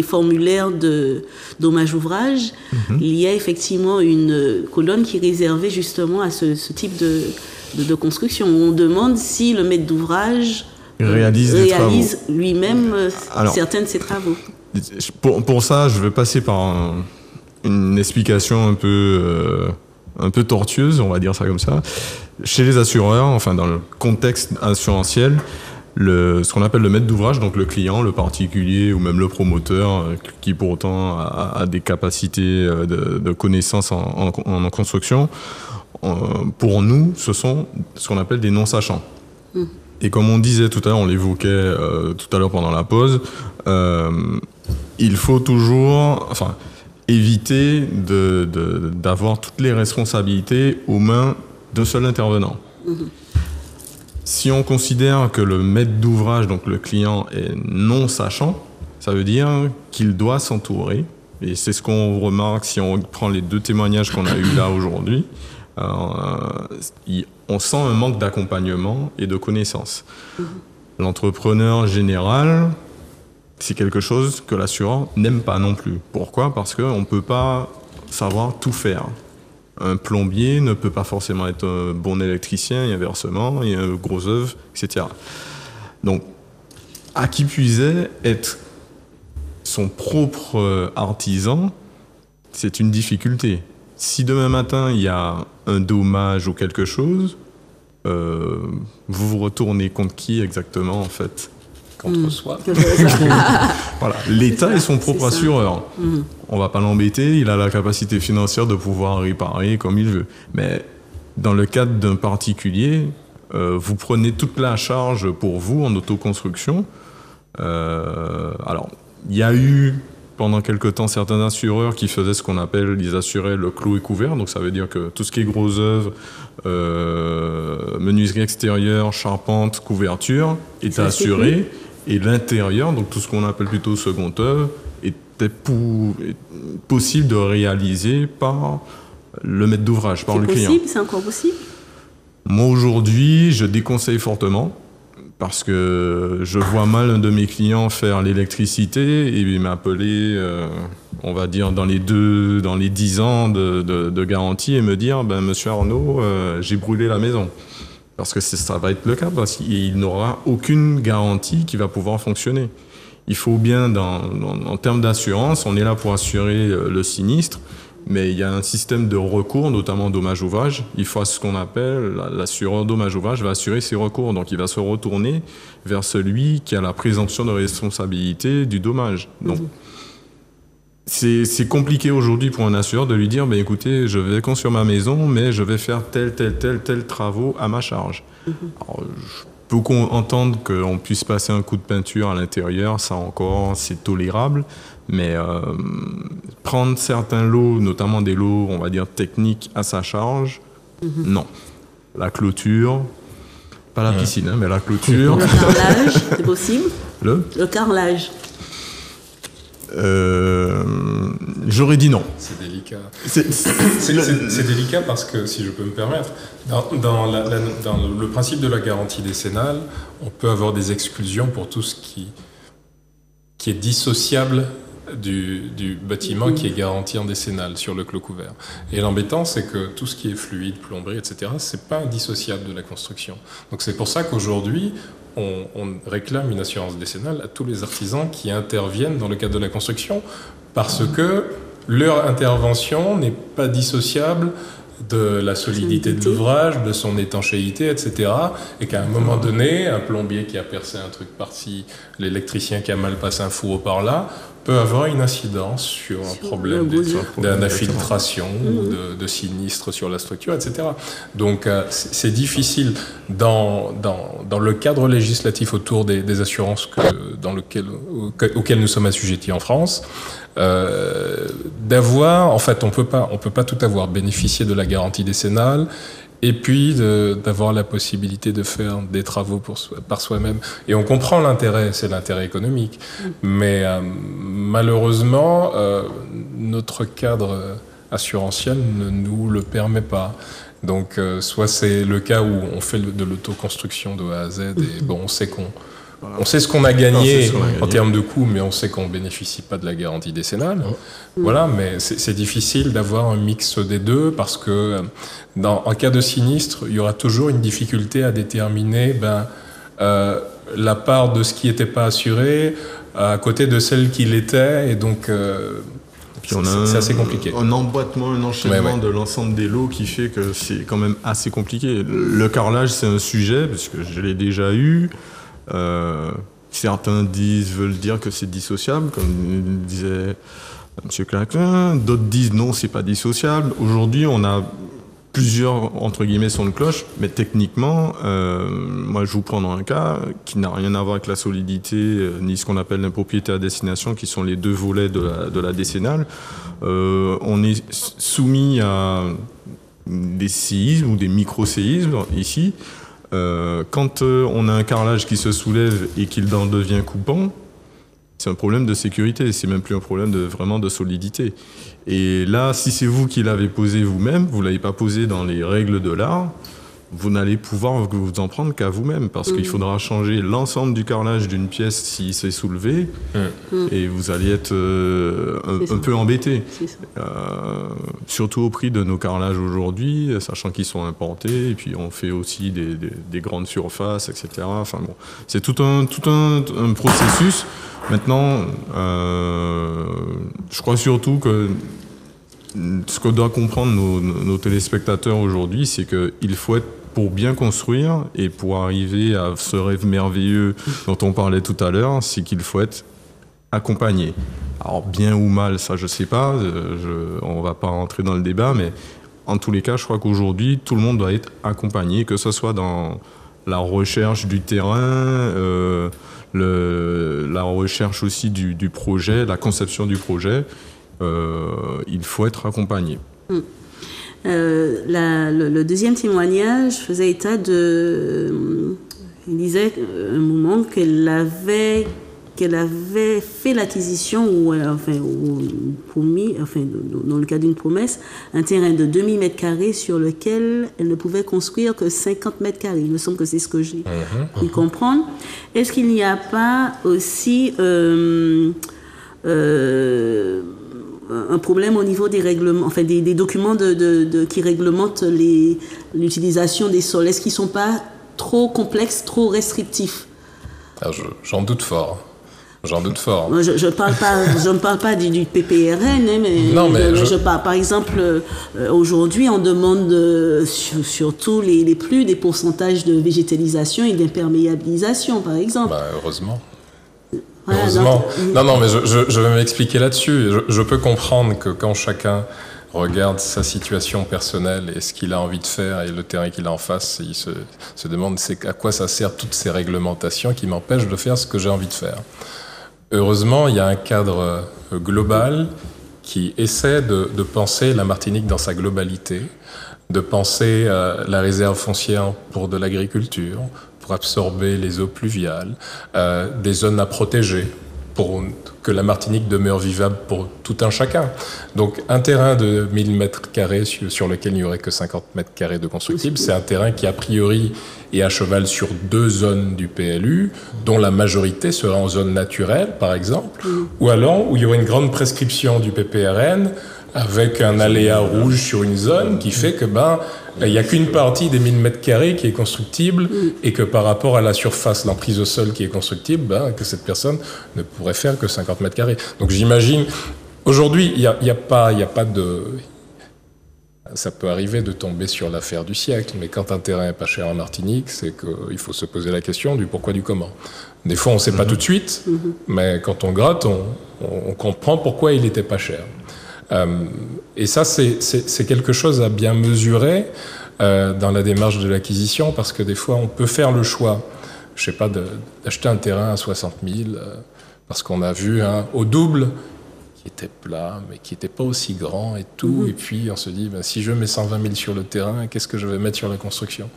formulaires de dommage ouvrage, il y a effectivement une colonne qui est réservée justement à ce type de construction. On demande si le maître d'ouvrage réalise lui-même certains de ses travaux. Pour ça, je vais passer par une explication un peu tortueuse, on va dire ça comme ça. Chez les assureurs, enfin dans le contexte assurantiel, ce qu'on appelle le maître d'ouvrage, donc le client, le particulier ou même le promoteur, qui pour autant a des capacités de connaissances en construction, pour nous, ce sont ce qu'on appelle des non-sachants. Et comme on disait tout à l'heure, on l'évoquait tout à l'heure pendant la pause, il faut toujours éviter d'avoir toutes les responsabilités aux mains d'un seul intervenant. Si on considère que le maître d'ouvrage, donc le client, est non sachant, ça veut dire qu'il doit s'entourer, et c'est ce qu'on remarque si on prend les deux témoignages qu'on a eus là aujourd'hui, on sent un manque d'accompagnement et de connaissances. L'entrepreneur général, c'est quelque chose que l'assureur n'aime pas non plus. Pourquoi ? Parce qu'on ne peut pas savoir tout faire. Un plombier ne peut pas forcément être un bon électricien, et inversement, et un gros œuvre, etc. Donc, à qui puisait, être son propre artisan, c'est une difficulté. Si demain matin, il y a un dommage ou quelque chose, vous vous retournez contre qui exactement, en fait ? Contre soi. Voilà. L'État est son propre assureur. On ne va pas l'embêter, il a la capacité financière de pouvoir réparer comme il veut. Mais dans le cadre d'un particulier, vous prenez toute la charge pour vous en autoconstruction. Alors, il y a eu pendant quelque temps certains assureurs qui faisaient ce qu'on appelle, ils assuraient le clos et couvert. Donc ça veut dire que tout ce qui est gros œuvre, menuiserie extérieure, charpente, couverture, était assuré. Et l'intérieur, donc tout ce qu'on appelle plutôt second œuvre, était possible de réaliser par le maître d'ouvrage, par le client. C'est encore possible ? Moi, aujourd'hui, je déconseille fortement parce que je vois mal un de mes clients faire l'électricité et il m'appeler, on va dire, dans les 10 ans de garantie et me dire, monsieur Arnaud, j'ai brûlé la maison. Parce que ça va être le cas, parce qu'il n'aura aucune garantie qui va pouvoir fonctionner. Il faut bien, en termes d'assurance, on est là pour assurer le sinistre, mais il y a un système de recours, notamment dommage-ouvrage. Il faut ce qu'on appelle, l'assureur dommage-ouvrage va assurer ses recours. Donc il va se retourner vers celui qui a la présomption de responsabilité du dommage. Donc, c'est compliqué aujourd'hui pour un assureur de lui dire écoutez, je vais construire ma maison, mais je vais faire tel travaux à ma charge. Alors, je peux entendre qu'on puisse passer un coup de peinture à l'intérieur, ça encore, c'est tolérable, mais prendre certains lots, notamment des lots, on va dire, techniques à sa charge, non. La clôture, pas la piscine, mais la clôture. Le carrelage, c'est possible ? Le carrelage. J'aurais dit non. C'est délicat. C'est délicat parce que, si je peux me permettre, dans le principe de la garantie décennale, on peut avoir des exclusions pour tout ce qui est dissociable du bâtiment qui est garanti en décennale sur le clos couvert. Et l'embêtant, c'est que tout ce qui est fluide, plomberie, etc., c'est pas indissociable de la construction. Donc c'est pour ça qu'aujourd'hui, on réclame une assurance décennale à tous les artisans qui interviennent dans le cadre de la construction, parce que leur intervention n'est pas dissociable de la solidité de l'ouvrage, de son étanchéité, etc. Et qu'à un moment donné, un plombier qui a percé un truc par-ci, l'électricien qui a mal passé un four par-là, peut avoir une incidence sur un problème d'infiltration ou de sinistre sur la structure, etc. Donc c'est difficile dans le cadre législatif autour des assurances auxquelles nous sommes assujettis en France, d'avoir, en fait, on peut pas tout avoir, bénéficier de la garantie décennale et puis d'avoir la possibilité de faire des travaux par soi-même. Et on comprend l'intérêt, c'est l'intérêt économique. Mais malheureusement, notre cadre assurantiel ne nous le permet pas. Donc, soit c'est le cas où on fait de l'autoconstruction de A à Z, et bon, on sait ce qu'on a gagné en termes de coûts, mais on sait qu'on ne bénéficie pas de la garantie décennale. Voilà, mais c'est difficile d'avoir un mix des deux parce que en cas de sinistre, il y aura toujours une difficulté à déterminer la part de ce qui n'était pas assuré à côté de celle qui l'était, et donc c'est assez compliqué. Un emboîtement, un enchaînement de l'ensemble des lots qui fait que c'est quand même assez compliqué. Le carrelage, c'est un sujet, parce que je l'ai déjà eu. Certains veulent dire que c'est dissociable, comme disait M. Claquin. D'autres disent non, c'est pas dissociable. Aujourd'hui, on a plusieurs, entre guillemets, sons de cloche, mais techniquement, moi je vous prends dans un cas qui n'a rien à voir avec la solidité, ni ce qu'on appelle l'impropriété à destination, qui sont les deux volets de la décennale. On est soumis à des séismes ou des micro-séismes ici. Quand on a un carrelage qui se soulève et qu'il en devient coupant, c'est un problème de sécurité, c'est même plus un problème vraiment de solidité. Et là, si c'est vous qui l'avez posé vous-même, vous ne l'avez pas posé dans les règles de l'art, vous n'allez pouvoir vous en prendre qu'à vous-même, parce qu'il faudra changer l'ensemble du carrelage d'une pièce s'il s'est soulevé, et vous allez être un peu embêté. Surtout au prix de nos carrelages aujourd'hui, sachant qu'ils sont importés, et puis on fait aussi des grandes surfaces, etc. Enfin bon, c'est tout un processus. Maintenant, je crois surtout que ce que doivent comprendre nos téléspectateurs aujourd'hui, c'est qu'il faut être, pour bien construire et pour arriver à ce rêve merveilleux dont on parlait tout à l'heure, c'est qu'il faut être accompagné. Alors bien ou mal, ça je sais pas, on va pas rentrer dans le débat, mais en tous les cas, je crois qu'aujourd'hui, tout le monde doit être accompagné, que ce soit dans la recherche du terrain, la recherche aussi du projet, la conception du projet. Il faut être accompagné. Le deuxième témoignage faisait état il disait un moment qu'elle avait fait l'acquisition dans le cadre d'une promesse, un terrain de 2000 m² sur lequel elle ne pouvait construire que 50 m². Il me semble que c'est ce que j'ai pu comprendre. Est-ce qu'il n'y a pas aussi un problème au niveau des règlements, enfin des documents qui réglementent l'utilisation des sols? Est-ce qu'ils ne sont pas trop complexes, trop restrictifs? J'en doute fort. Je ne parle pas du PPRN, mais je parle, par exemple, aujourd'hui, on demande surtout les plus des pourcentages de végétalisation et d'imperméabilisation, par exemple. Heureusement. Heureusement. Non, mais je vais m'expliquer là-dessus. Je peux comprendre que quand chacun regarde sa situation personnelle et ce qu'il a envie de faire et le terrain qu'il a en face, il se demande à quoi ça sert toutes ces réglementations qui m'empêchent de faire ce que j'ai envie de faire. Heureusement, il y a un cadre global qui essaie de penser la Martinique dans sa globalité, de penser la réserve foncière pour de l'agriculture, pour absorber les eaux pluviales, des zones à protéger, pour que la Martinique demeure vivable pour tout un chacun. Donc un terrain de 1000 m² sur lequel il n'y aurait que 50 m² de constructible, c'est un terrain qui a priori est à cheval sur 2 zones du PLU, dont la majorité sera en zone naturelle, par exemple, ou alors où il y aurait une grande prescription du PPRN avec un aléa rouge sur une zone qui fait que il n'y a qu'une partie des 1000 m² qui est constructible et que par rapport à la surface, l'emprise au sol qui est constructible, que cette personne ne pourrait faire que 50 m². Donc j'imagine, aujourd'hui, il n'y a pas de... Ça peut arriver de tomber sur l'affaire du siècle, mais quand un terrain est pas cher en Martinique, c'est qu'il faut se poser la question du pourquoi, du comment. Des fois, on ne sait pas tout de suite, mais quand on gratte, on comprend pourquoi il n'était pas cher. Et ça, c'est quelque chose à bien mesurer dans la démarche de l'acquisition, parce que des fois, on peut faire le choix, je sais pas, d'acheter un terrain à 60 000 parce qu'on a vu au double qui était plat, mais qui n'était pas aussi grand et tout. Et puis, on se dit, si je mets 120 000 sur le terrain, qu'est-ce que je vais mettre sur la construction?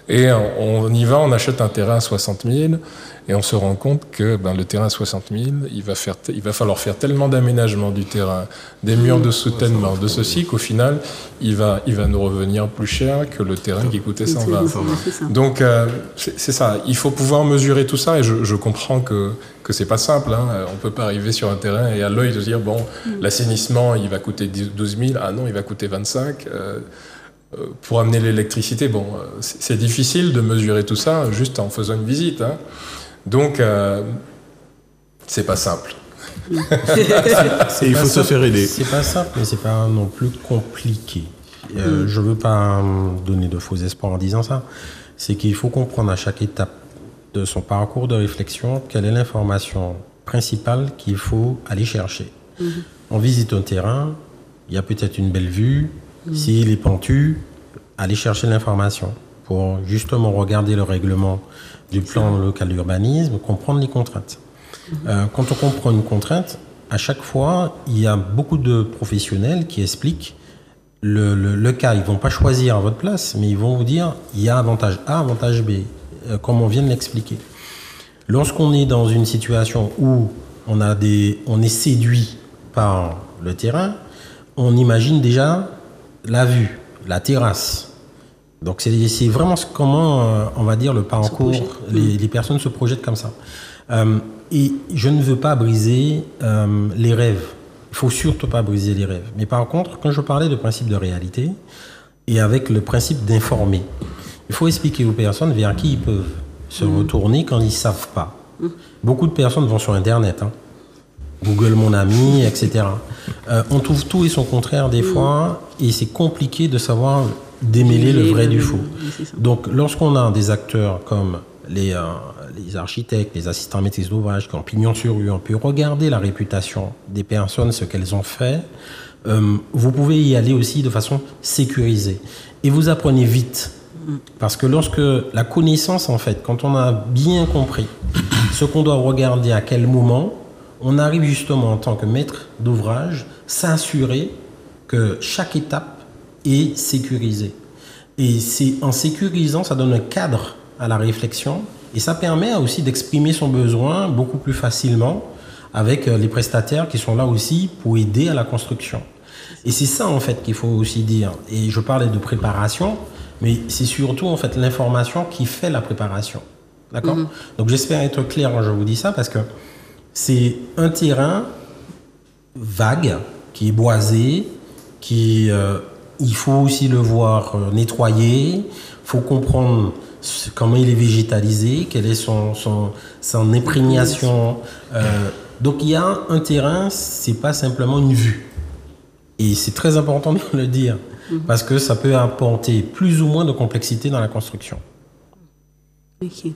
Et on y va, on achète un terrain à 60 000 et on se rend compte que le terrain à 60 000, il va falloir faire tellement d'aménagements du terrain, des murs de soutènement, de ceci, qu'au final, il va nous revenir plus cher que le terrain qui coûtait 120. Donc, c'est ça. Il faut pouvoir mesurer tout ça, et je comprends que c'est pas simple. On peut pas arriver sur un terrain et à l'œil de dire, l'assainissement, il va coûter 12 000. Ah non, il va coûter 25 pour amener l'électricité. C'est difficile de mesurer tout ça juste en faisant une visite. Donc, c'est pas simple. Il faut se faire aider. C'est pas simple, mais c'est pas non plus compliqué. Je veux pas donner de faux espoirs en disant ça. C'est qu'il faut comprendre à chaque étape de son parcours de réflexion quelle est l'information principale qu'il faut aller chercher. On visite un terrain, il y a peut-être une belle vue. S'il est pentu, aller chercher l'information pour justement regarder le règlement du plan local d'urbanisme, comprendre les contraintes. Quand on comprend une contrainte, à chaque fois, il y a beaucoup de professionnels qui expliquent le cas. Ils ne vont pas choisir à votre place, mais ils vont vous dire il y a avantage A, avantage B, comme on vient de l'expliquer. Lorsqu'on est dans une situation où on est séduit par le terrain, on imagine déjà la vue, la terrasse. Donc c'est vraiment comment, on va dire, le parcours, les personnes se projettent comme ça. Et je ne veux pas briser les rêves. Il ne faut surtout pas briser les rêves. Mais par contre, quand je parlais de principe de réalité, et avec le principe d'informer, il faut expliquer aux personnes vers qui ils peuvent se retourner quand ils ne savent pas. Beaucoup de personnes vont sur Internet, Google mon ami, etc. On trouve tout et son contraire des fois, et c'est compliqué de savoir démêler le vrai du faux. Donc lorsqu'on a des acteurs comme les architectes, les assistants maîtrise d'ouvrage qui ont pignon sur rue, on peut regarder la réputation des personnes, ce qu'elles ont fait. Vous pouvez y aller aussi de façon sécurisée. Et vous apprenez vite. Parce que lorsque la connaissance, en fait, quand on a bien compris ce qu'on doit regarder à quel moment, on arrive justement en tant que maître d'ouvrage s'assurer que chaque étape est sécurisée. Et c'est en sécurisant, ça donne un cadre à la réflexion et ça permet aussi d'exprimer son besoin beaucoup plus facilement avec les prestataires qui sont là aussi pour aider à la construction. Et c'est ça en fait qu'il faut aussi dire. Et je parlais de préparation, mais c'est surtout en fait l'information qui fait la préparation. D'accord ? Donc j'espère être clair quand je vous dis ça parce que c'est un terrain vague, qui est boisé, il faut aussi le voir nettoyé, il faut comprendre comment il est végétalisé, quelle est son imprégnation. Donc il y a un terrain, c'est pas simplement une vue. Et c'est très important de le dire, parce que ça peut apporter plus ou moins de complexité dans la construction. Ok.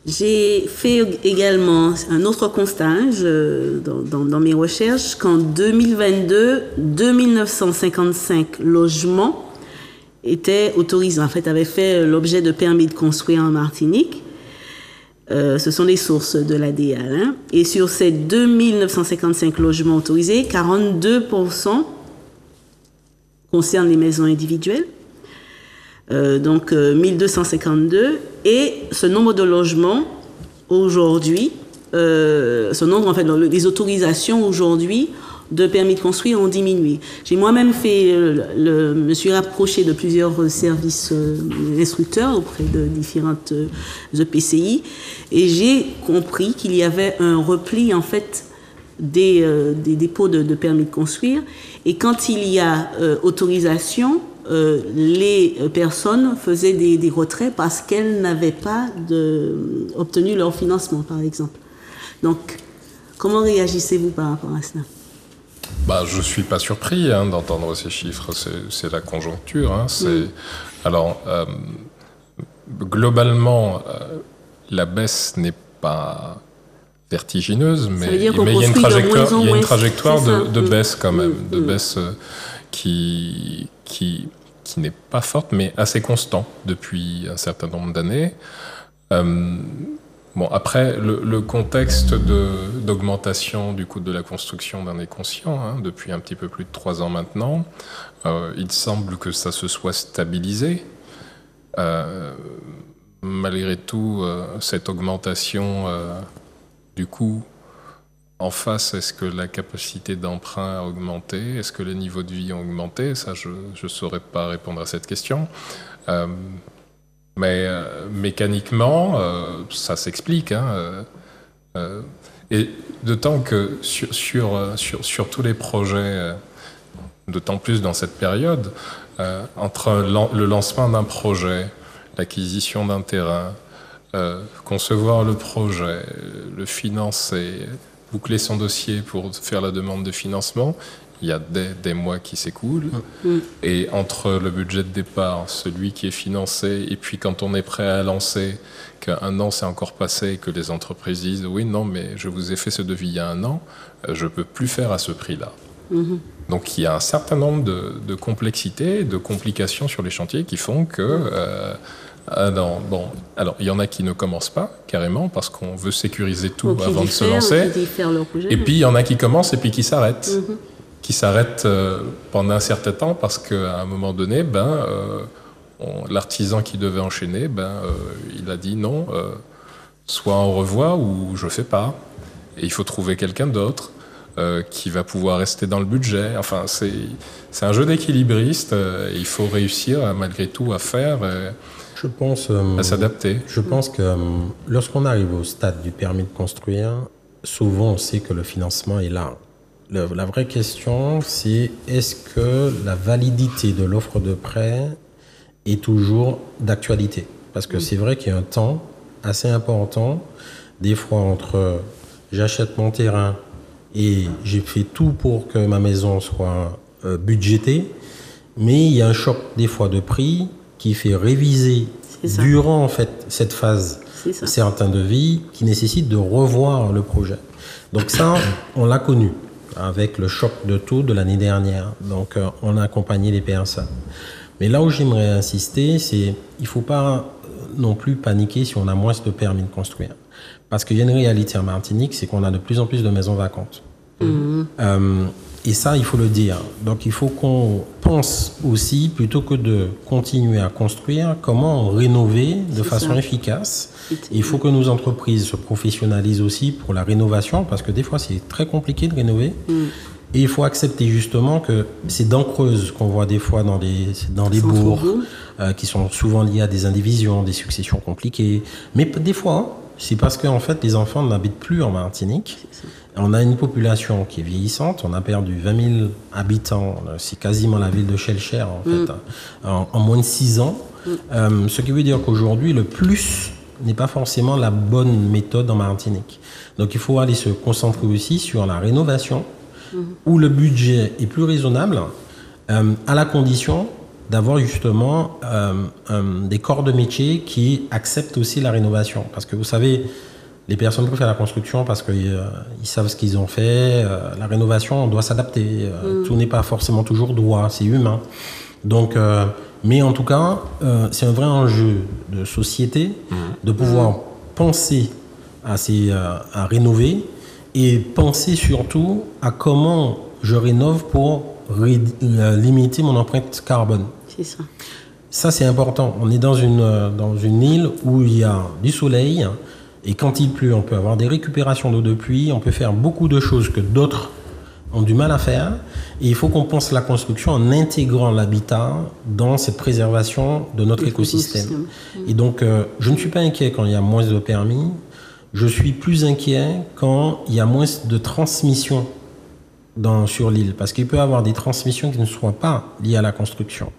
J'ai fait également un autre constat dans mes recherches qu'en 2022, 2955 logements étaient autorisés, en fait, avaient fait l'objet de permis de construire en Martinique. Ce sont les sources de l'ADA. Et sur ces 2955 logements autorisés, 42% concernent les maisons individuelles. Donc 1252, et ce nombre de logements aujourd'hui, les autorisations aujourd'hui de permis de construire ont diminué. J'ai moi-même me suis rapproché de plusieurs services instructeurs auprès de différentes EPCI, et j'ai compris qu'il y avait un repli en fait des dépôts de permis de construire, et quand il y a autorisation, les personnes faisaient des retraits parce qu'elles n'avaient pas obtenu leur financement, par exemple. Donc, comment réagissez-vous par rapport à cela ? Je ne suis pas surpris d'entendre ces chiffres. C'est la conjoncture. Alors, globalement, la baisse n'est pas vertigineuse, mais Ça veut dire qu'on il y a une construit de moins en trajectoire, il y a une moins, trajectoire c'est ça. de baisse quand même, de baisse qui n'est pas forte, mais assez constant depuis un certain nombre d'années. Bon, après, le contexte d'augmentation du coût de la construction d'un est conscient, hein, depuis un petit peu plus de 3 ans maintenant. Il semble que ça se soit stabilisé. Malgré tout, cette augmentation du coût en face, est-ce que la capacité d'emprunt a augmenté? Est-ce que les niveaux de vie ont augmenté? Ça, je ne saurais pas répondre à cette question. Mais mécaniquement, ça s'explique. Hein, et d'autant que sur tous les projets, d'autant plus dans cette période, entre le lancement d'un projet, l'acquisition d'un terrain, concevoir le projet, le financer, boucler son dossier pour faire la demande de financement, il y a des mois qui s'écoulent. Et entre le budget de départ, celui qui est financé, et puis quand on est prêt à lancer, qu'un an s'est encore passé, et que les entreprises disent « Oui, non, mais je vous ai fait ce devis il y a 1 an, je ne peux plus faire à ce prix-là. » Donc il y a un certain nombre de complexités, de complications sur les chantiers qui font que... alors il y en a qui ne commencent pas carrément parce qu'on veut sécuriser tout avant de se lancer. Et puis il y en a qui commencent et puis qui s'arrêtent. Qui s'arrêtent pendant un certain temps parce qu'à un moment donné, l'artisan qui devait enchaîner, il a dit non, soit on revoit ou je fais pas. Et il faut trouver quelqu'un d'autre qui va pouvoir rester dans le budget. Enfin, c'est un jeu d'équilibriste. Il faut réussir malgré tout à faire. Je pense, à s'adapter. Je pense que lorsqu'on arrive au stade du permis de construire, souvent on sait que le financement est là. La vraie question, c'est est-ce que la validité de l'offre de prêt est toujours d'actualité? Parce que c'est vrai qu'il y a un temps assez important, des fois entre j'achète mon terrain et j'ai fait tout pour que ma maison soit budgétée, mais il y a un choc des fois de prix qui fait réviser durant en fait cette phase certains devis qui nécessitent de revoir le projet. Donc ça, on l'a connu avec le choc de taux de l'année dernière. Donc on a accompagné les PSA. Mais là où j'aimerais insister, c'est il ne faut pas non plus paniquer si on a moins de permis de construire. Parce qu'il y a une réalité en Martinique, c'est qu'on a de plus en plus de maisons vacantes. Et ça, il faut le dire. Donc, il faut qu'on pense aussi, plutôt que de continuer à construire, comment rénover de façon efficace. Il faut que nos entreprises se professionnalisent aussi pour la rénovation, parce que des fois, c'est très compliqué de rénover. Et il faut accepter justement que ces dents creuses qu'on voit des fois dans les bourgs, qui sont souvent liées à des indivisions, des successions compliquées. Mais des fois, c'est parce qu'en fait, les enfants n'habitent plus en Martinique. On a une population qui est vieillissante. On a perdu 20 000 habitants. C'est quasiment la ville de Schellcher, en fait, en moins de 6 ans. Ce qui veut dire qu'aujourd'hui, le plus n'est pas forcément la bonne méthode en Martinique. Donc, il faut aller se concentrer aussi sur la rénovation, où le budget est plus raisonnable, à la condition d'avoir justement des corps de métier qui acceptent aussi la rénovation. Parce que vous savez, les personnes peuvent faire la construction parce qu'ils savent ce qu'ils ont fait. La rénovation, on doit s'adapter. Tout n'est pas forcément toujours droit, c'est humain. Donc, mais en tout cas, c'est un vrai enjeu de société de pouvoir penser à rénover et penser surtout à comment je rénove pour limiter mon empreinte carbone. C'est ça. Ça, c'est important. On est dans une île où il y a du soleil et quand il pleut, on peut avoir des récupérations d'eau de pluie, on peut faire beaucoup de choses que d'autres ont du mal à faire. Et il faut qu'on pense la construction en intégrant l'habitat dans cette préservation de notre écosystème. Et donc, je ne suis pas inquiet quand il y a moins de permis. Je suis plus inquiet quand il y a moins de transmission sur l'île. Parce qu'il peut y avoir des transmissions qui ne soient pas liées à la construction.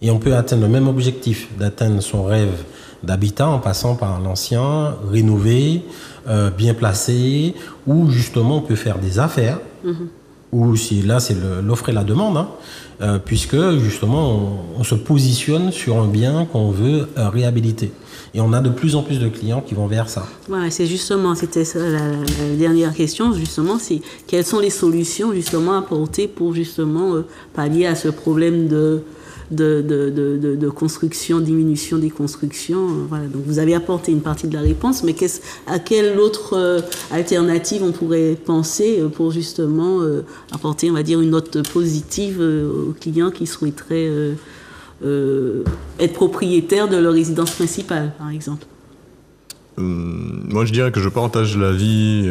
Et on peut atteindre le même objectif, d'atteindre son rêve d'habitat en passant par l'ancien, rénové, bien placé, où justement on peut faire des affaires ou si là c'est l'offre et la demande, hein, puisque justement on se positionne sur un bien qu'on veut réhabiliter. Et on a de plus en plus de clients qui vont vers ça. Ouais, c'était ça la dernière question, justement, c'est quelles sont les solutions justement apportées pour justement pallier à ce problème de construction, diminution des constructions. Voilà. Donc vous avez apporté une partie de la réponse, mais à quelle autre alternative on pourrait penser pour justement apporter, on va dire, une note positive aux clients qui souhaiteraient être propriétaires de leur résidence principale, par exemple? Moi, je dirais que je partage l'avis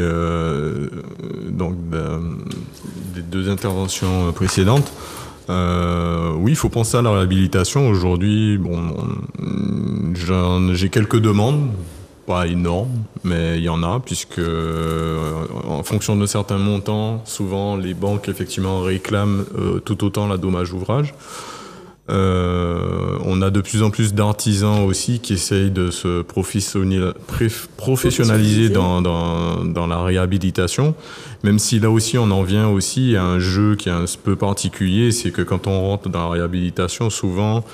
des deux interventions précédentes. Oui, il faut penser à la réhabilitation. Aujourd'hui, j'ai quelques demandes, pas énormes, mais il y en a, puisque en fonction de certains montants, souvent les banques effectivement réclament tout autant la dommage ouvrage. On a de plus en plus d'artisans aussi qui essayent de se professionnaliser dans la réhabilitation, même si là aussi on en vient aussi à un jeu qui est un peu particulier, c'est que quand on rentre dans la réhabilitation, souvent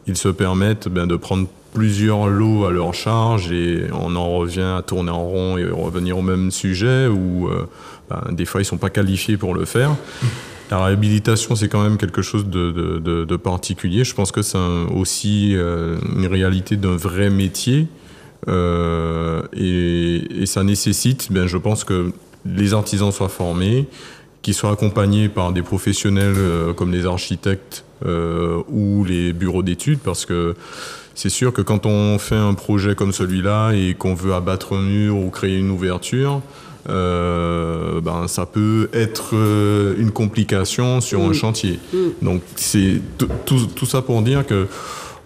ils se permettent de prendre plusieurs lots à leur charge et on en revient à tourner en rond et revenir au même sujet où des fois ils sont pas qualifiés pour le faire. La réhabilitation, c'est quand même quelque chose de particulier. Je pense que c'est aussi une réalité d'un vrai métier. Et ça nécessite, je pense que les artisans soient formés, qu'ils soient accompagnés par des professionnels comme les architectes ou les bureaux d'études, parce que c'est sûr que quand on fait un projet comme celui-là et qu'on veut abattre un mur ou créer une ouverture, ça peut être une complication sur un chantier. Donc c'est tout ça pour dire que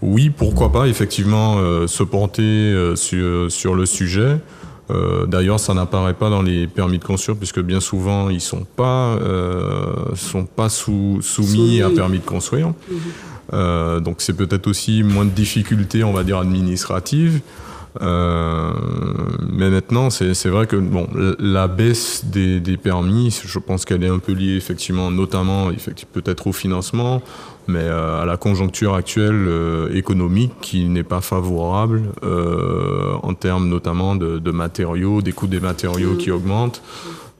oui, pourquoi pas effectivement se porter sur le sujet. D'ailleurs, ça n'apparaît pas dans les permis de construire puisque bien souvent ils sont pas soumis à permis de construire. Donc c'est peut-être aussi moins de difficultés, on va dire, administratives. Mais maintenant, c'est vrai que la baisse des permis, je pense qu'elle est un peu liée effectivement, notamment peut-être au financement, mais à la conjoncture actuelle économique qui n'est pas favorable en termes notamment de matériaux, des coûts des matériaux qui augmentent.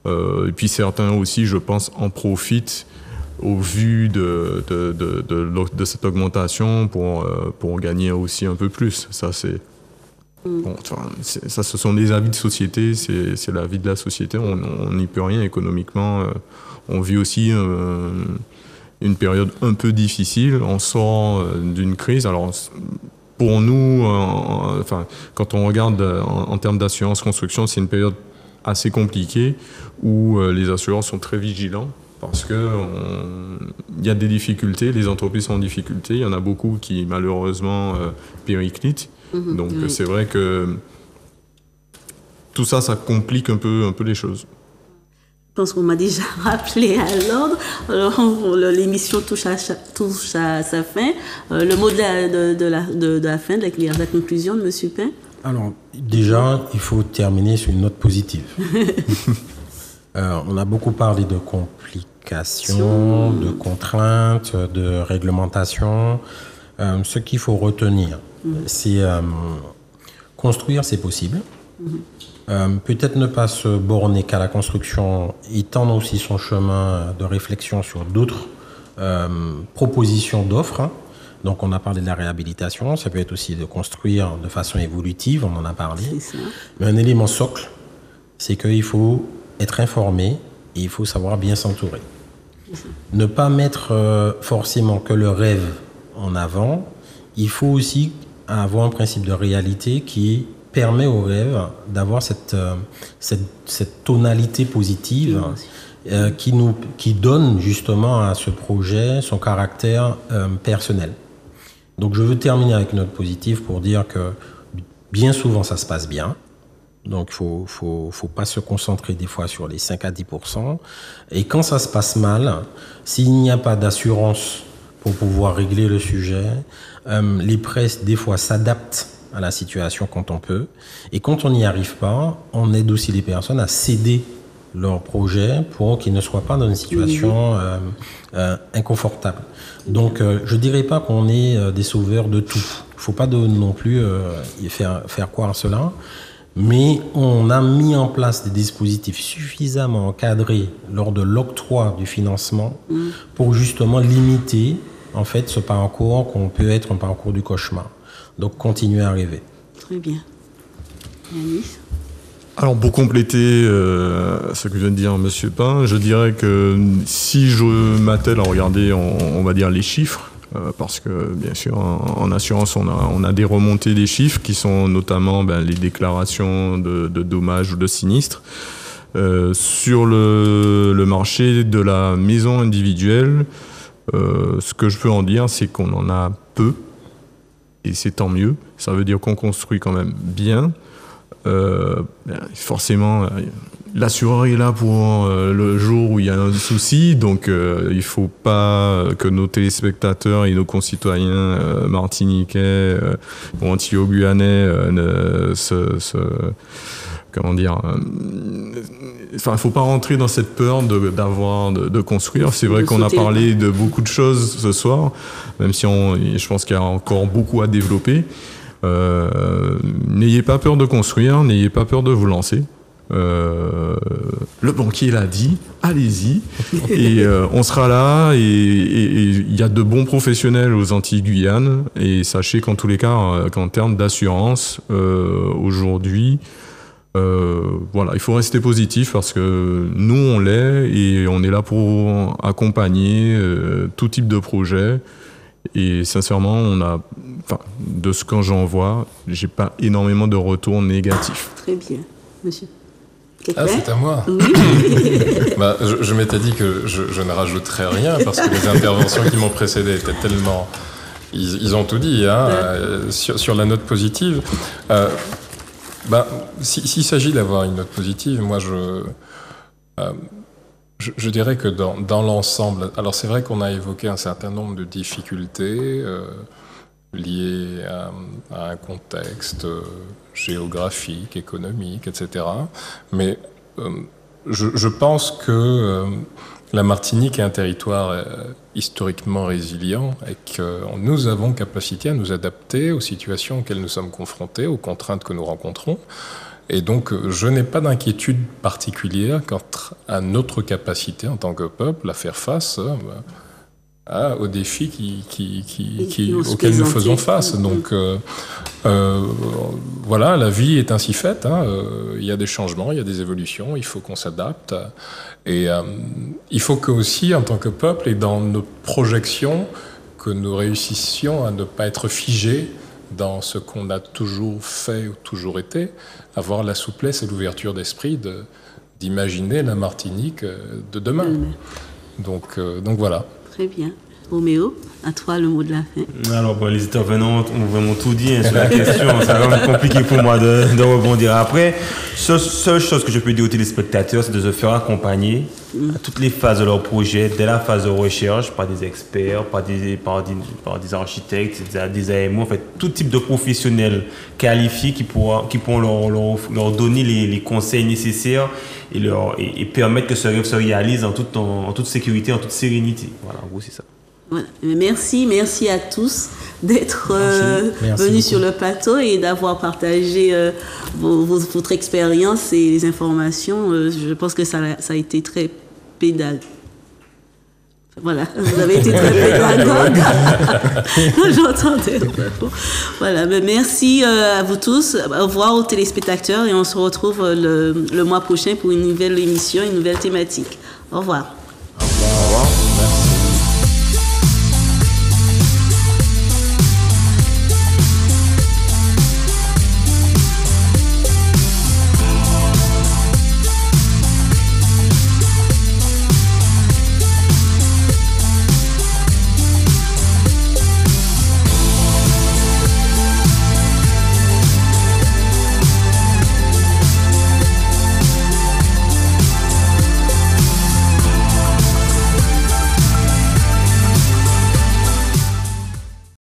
Et puis certains aussi, je pense, en profitent au vu de cette augmentation pour gagner aussi un peu plus. Ça, c'est ça, ce sont des avis de société, c'est la vie de la société, on n'y peut rien économiquement. On vit aussi une période un peu difficile, on sort d'une crise. Alors, pour nous, quand on regarde en termes d'assurance construction, c'est une période assez compliquée où les assureurs sont très vigilants parce qu'il y a des difficultés, les entreprises sont en difficulté, il y en a beaucoup qui malheureusement périclitent. Donc c'est vrai que tout ça, ça complique un peu les choses. Je pense qu'on m'a déjà rappelé à l'ordre. Alors, l'émission touche à sa fin. Le mot de la fin, de la conclusion de M. Pin. Alors, déjà, il faut terminer sur une note positive. On a beaucoup parlé de complications, de contraintes, de réglementations. Ce qu'il faut retenir, c'est construire, c'est possible. Peut-être ne pas se borner qu'à la construction, étendre aussi son chemin de réflexion sur d'autres propositions d'offres. Donc on a parlé de la réhabilitation, ça peut être aussi de construire de façon évolutive, on en a parlé. Mais un élément socle, c'est qu'il faut être informé et il faut savoir bien s'entourer. Ne pas mettre forcément que le rêve en avant, il faut aussi avoir un principe de réalité qui permet au rêve d'avoir cette tonalité positive qui donne justement à ce projet son caractère personnel. Donc je veux terminer avec une note positive pour dire que bien souvent ça se passe bien. Donc il faut pas se concentrer des fois sur les 5 à 10%. Et quand ça se passe mal, s'il n'y a pas d'assurance pour pouvoir régler le sujet, les prêts des fois s'adaptent à la situation quand on peut. Et quand on n'y arrive pas, on aide aussi les personnes à céder leur projet pour qu'ils ne soient pas dans une situation inconfortable. Donc, je dirais pas qu'on est des sauveurs de tout. Il faut pas non plus faire croire cela. Mais on a mis en place des dispositifs suffisamment encadrés lors de l'octroi du financement pour justement limiter en fait ce parcours qu'on peut être un parcours du cauchemar. Donc, continuer à rêver. Très bien. Yanis ? Alors pour compléter ce que vient de dire M. Pin, je dirais que si je m'attelle à regarder, on va dire, les chiffres, parce que bien sûr en assurance on a des remontées des chiffres qui sont notamment les déclarations de dommages ou de sinistres. Sur le marché de la maison individuelle, ce que je peux en dire, c'est qu'on en a peu, et c'est tant mieux. Ça veut dire qu'on construit quand même bien. Forcément, l'assureur est là pour le jour où il y a un souci, donc il ne faut pas que nos téléspectateurs et nos concitoyens martiniquais ou antilo-guyanais il faut pas rentrer dans cette peur de construire. C'est vrai qu'on a parlé de beaucoup de choses ce soir, même si je pense qu'il y a encore beaucoup à développer. N'ayez pas peur de construire, n'ayez pas peur de vous lancer. Le banquier l'a dit, allez-y. Et on sera là, et il y a de bons professionnels aux Antilles-Guyane. Et sachez qu'en tous les cas, qu'en termes d'assurance, aujourd'hui, il faut rester positif parce que nous, on l'est et on est là pour accompagner tout type de projet. Et sincèrement, de ce que j'en vois, j'ai pas énormément de retours négatifs. Très bien, monsieur. C'est à moi. Oui. Je m'étais dit que je ne rajouterais rien parce que les interventions qui m'ont précédé étaient tellement... Ils ont tout dit sur la note positive. S'il s'agit d'avoir une note positive, moi je dirais que dans l'ensemble, alors c'est vrai qu'on a évoqué un certain nombre de difficultés liées à un contexte géographique, économique, etc. Mais je pense que la Martinique est un territoire historiquement résilient et que nous avons capacité à nous adapter aux situations auxquelles nous sommes confrontés, aux contraintes que nous rencontrons. Et donc, je n'ai pas d'inquiétude particulière quant à notre capacité en tant que peuple à faire face aux défis auxquels nous faisons face. Donc, la vie est ainsi faite. Il y a des changements, il y a des évolutions, il faut qu'on s'adapte. Et il faut que aussi, en tant que peuple, et dans nos projections, que nous réussissions à ne pas être figés dans ce qu'on a toujours fait ou toujours été, avoir la souplesse et l'ouverture d'esprit d'imaginer la Martinique de demain. Donc voilà. Très bien. Roméo, à toi le mot de la fin. Alors les intervenants ont vraiment tout dit sur la question. C'est vraiment compliqué pour moi de rebondir après. Seule chose que je peux dire aux téléspectateurs, c'est de se faire accompagner à toutes les phases de leur projet, dès la phase de recherche, par des experts, par des architectes, des AMO, en fait, tout type de professionnels qualifiés qui pourront leur donner les conseils nécessaires et permettre que ce rêve se réalise en toute sécurité, en toute sérénité. Voilà, en gros, c'est ça. Voilà. Merci à tous d'être venus sur le plateau et d'avoir partagé votre expérience et les informations. Je pense que ça a été très pédagogue. Voilà, vous avez été très pédagogue. J'entendais. Voilà, mais merci à vous tous. Au revoir aux téléspectateurs et on se retrouve le mois prochain pour une nouvelle émission, une nouvelle thématique. Au revoir.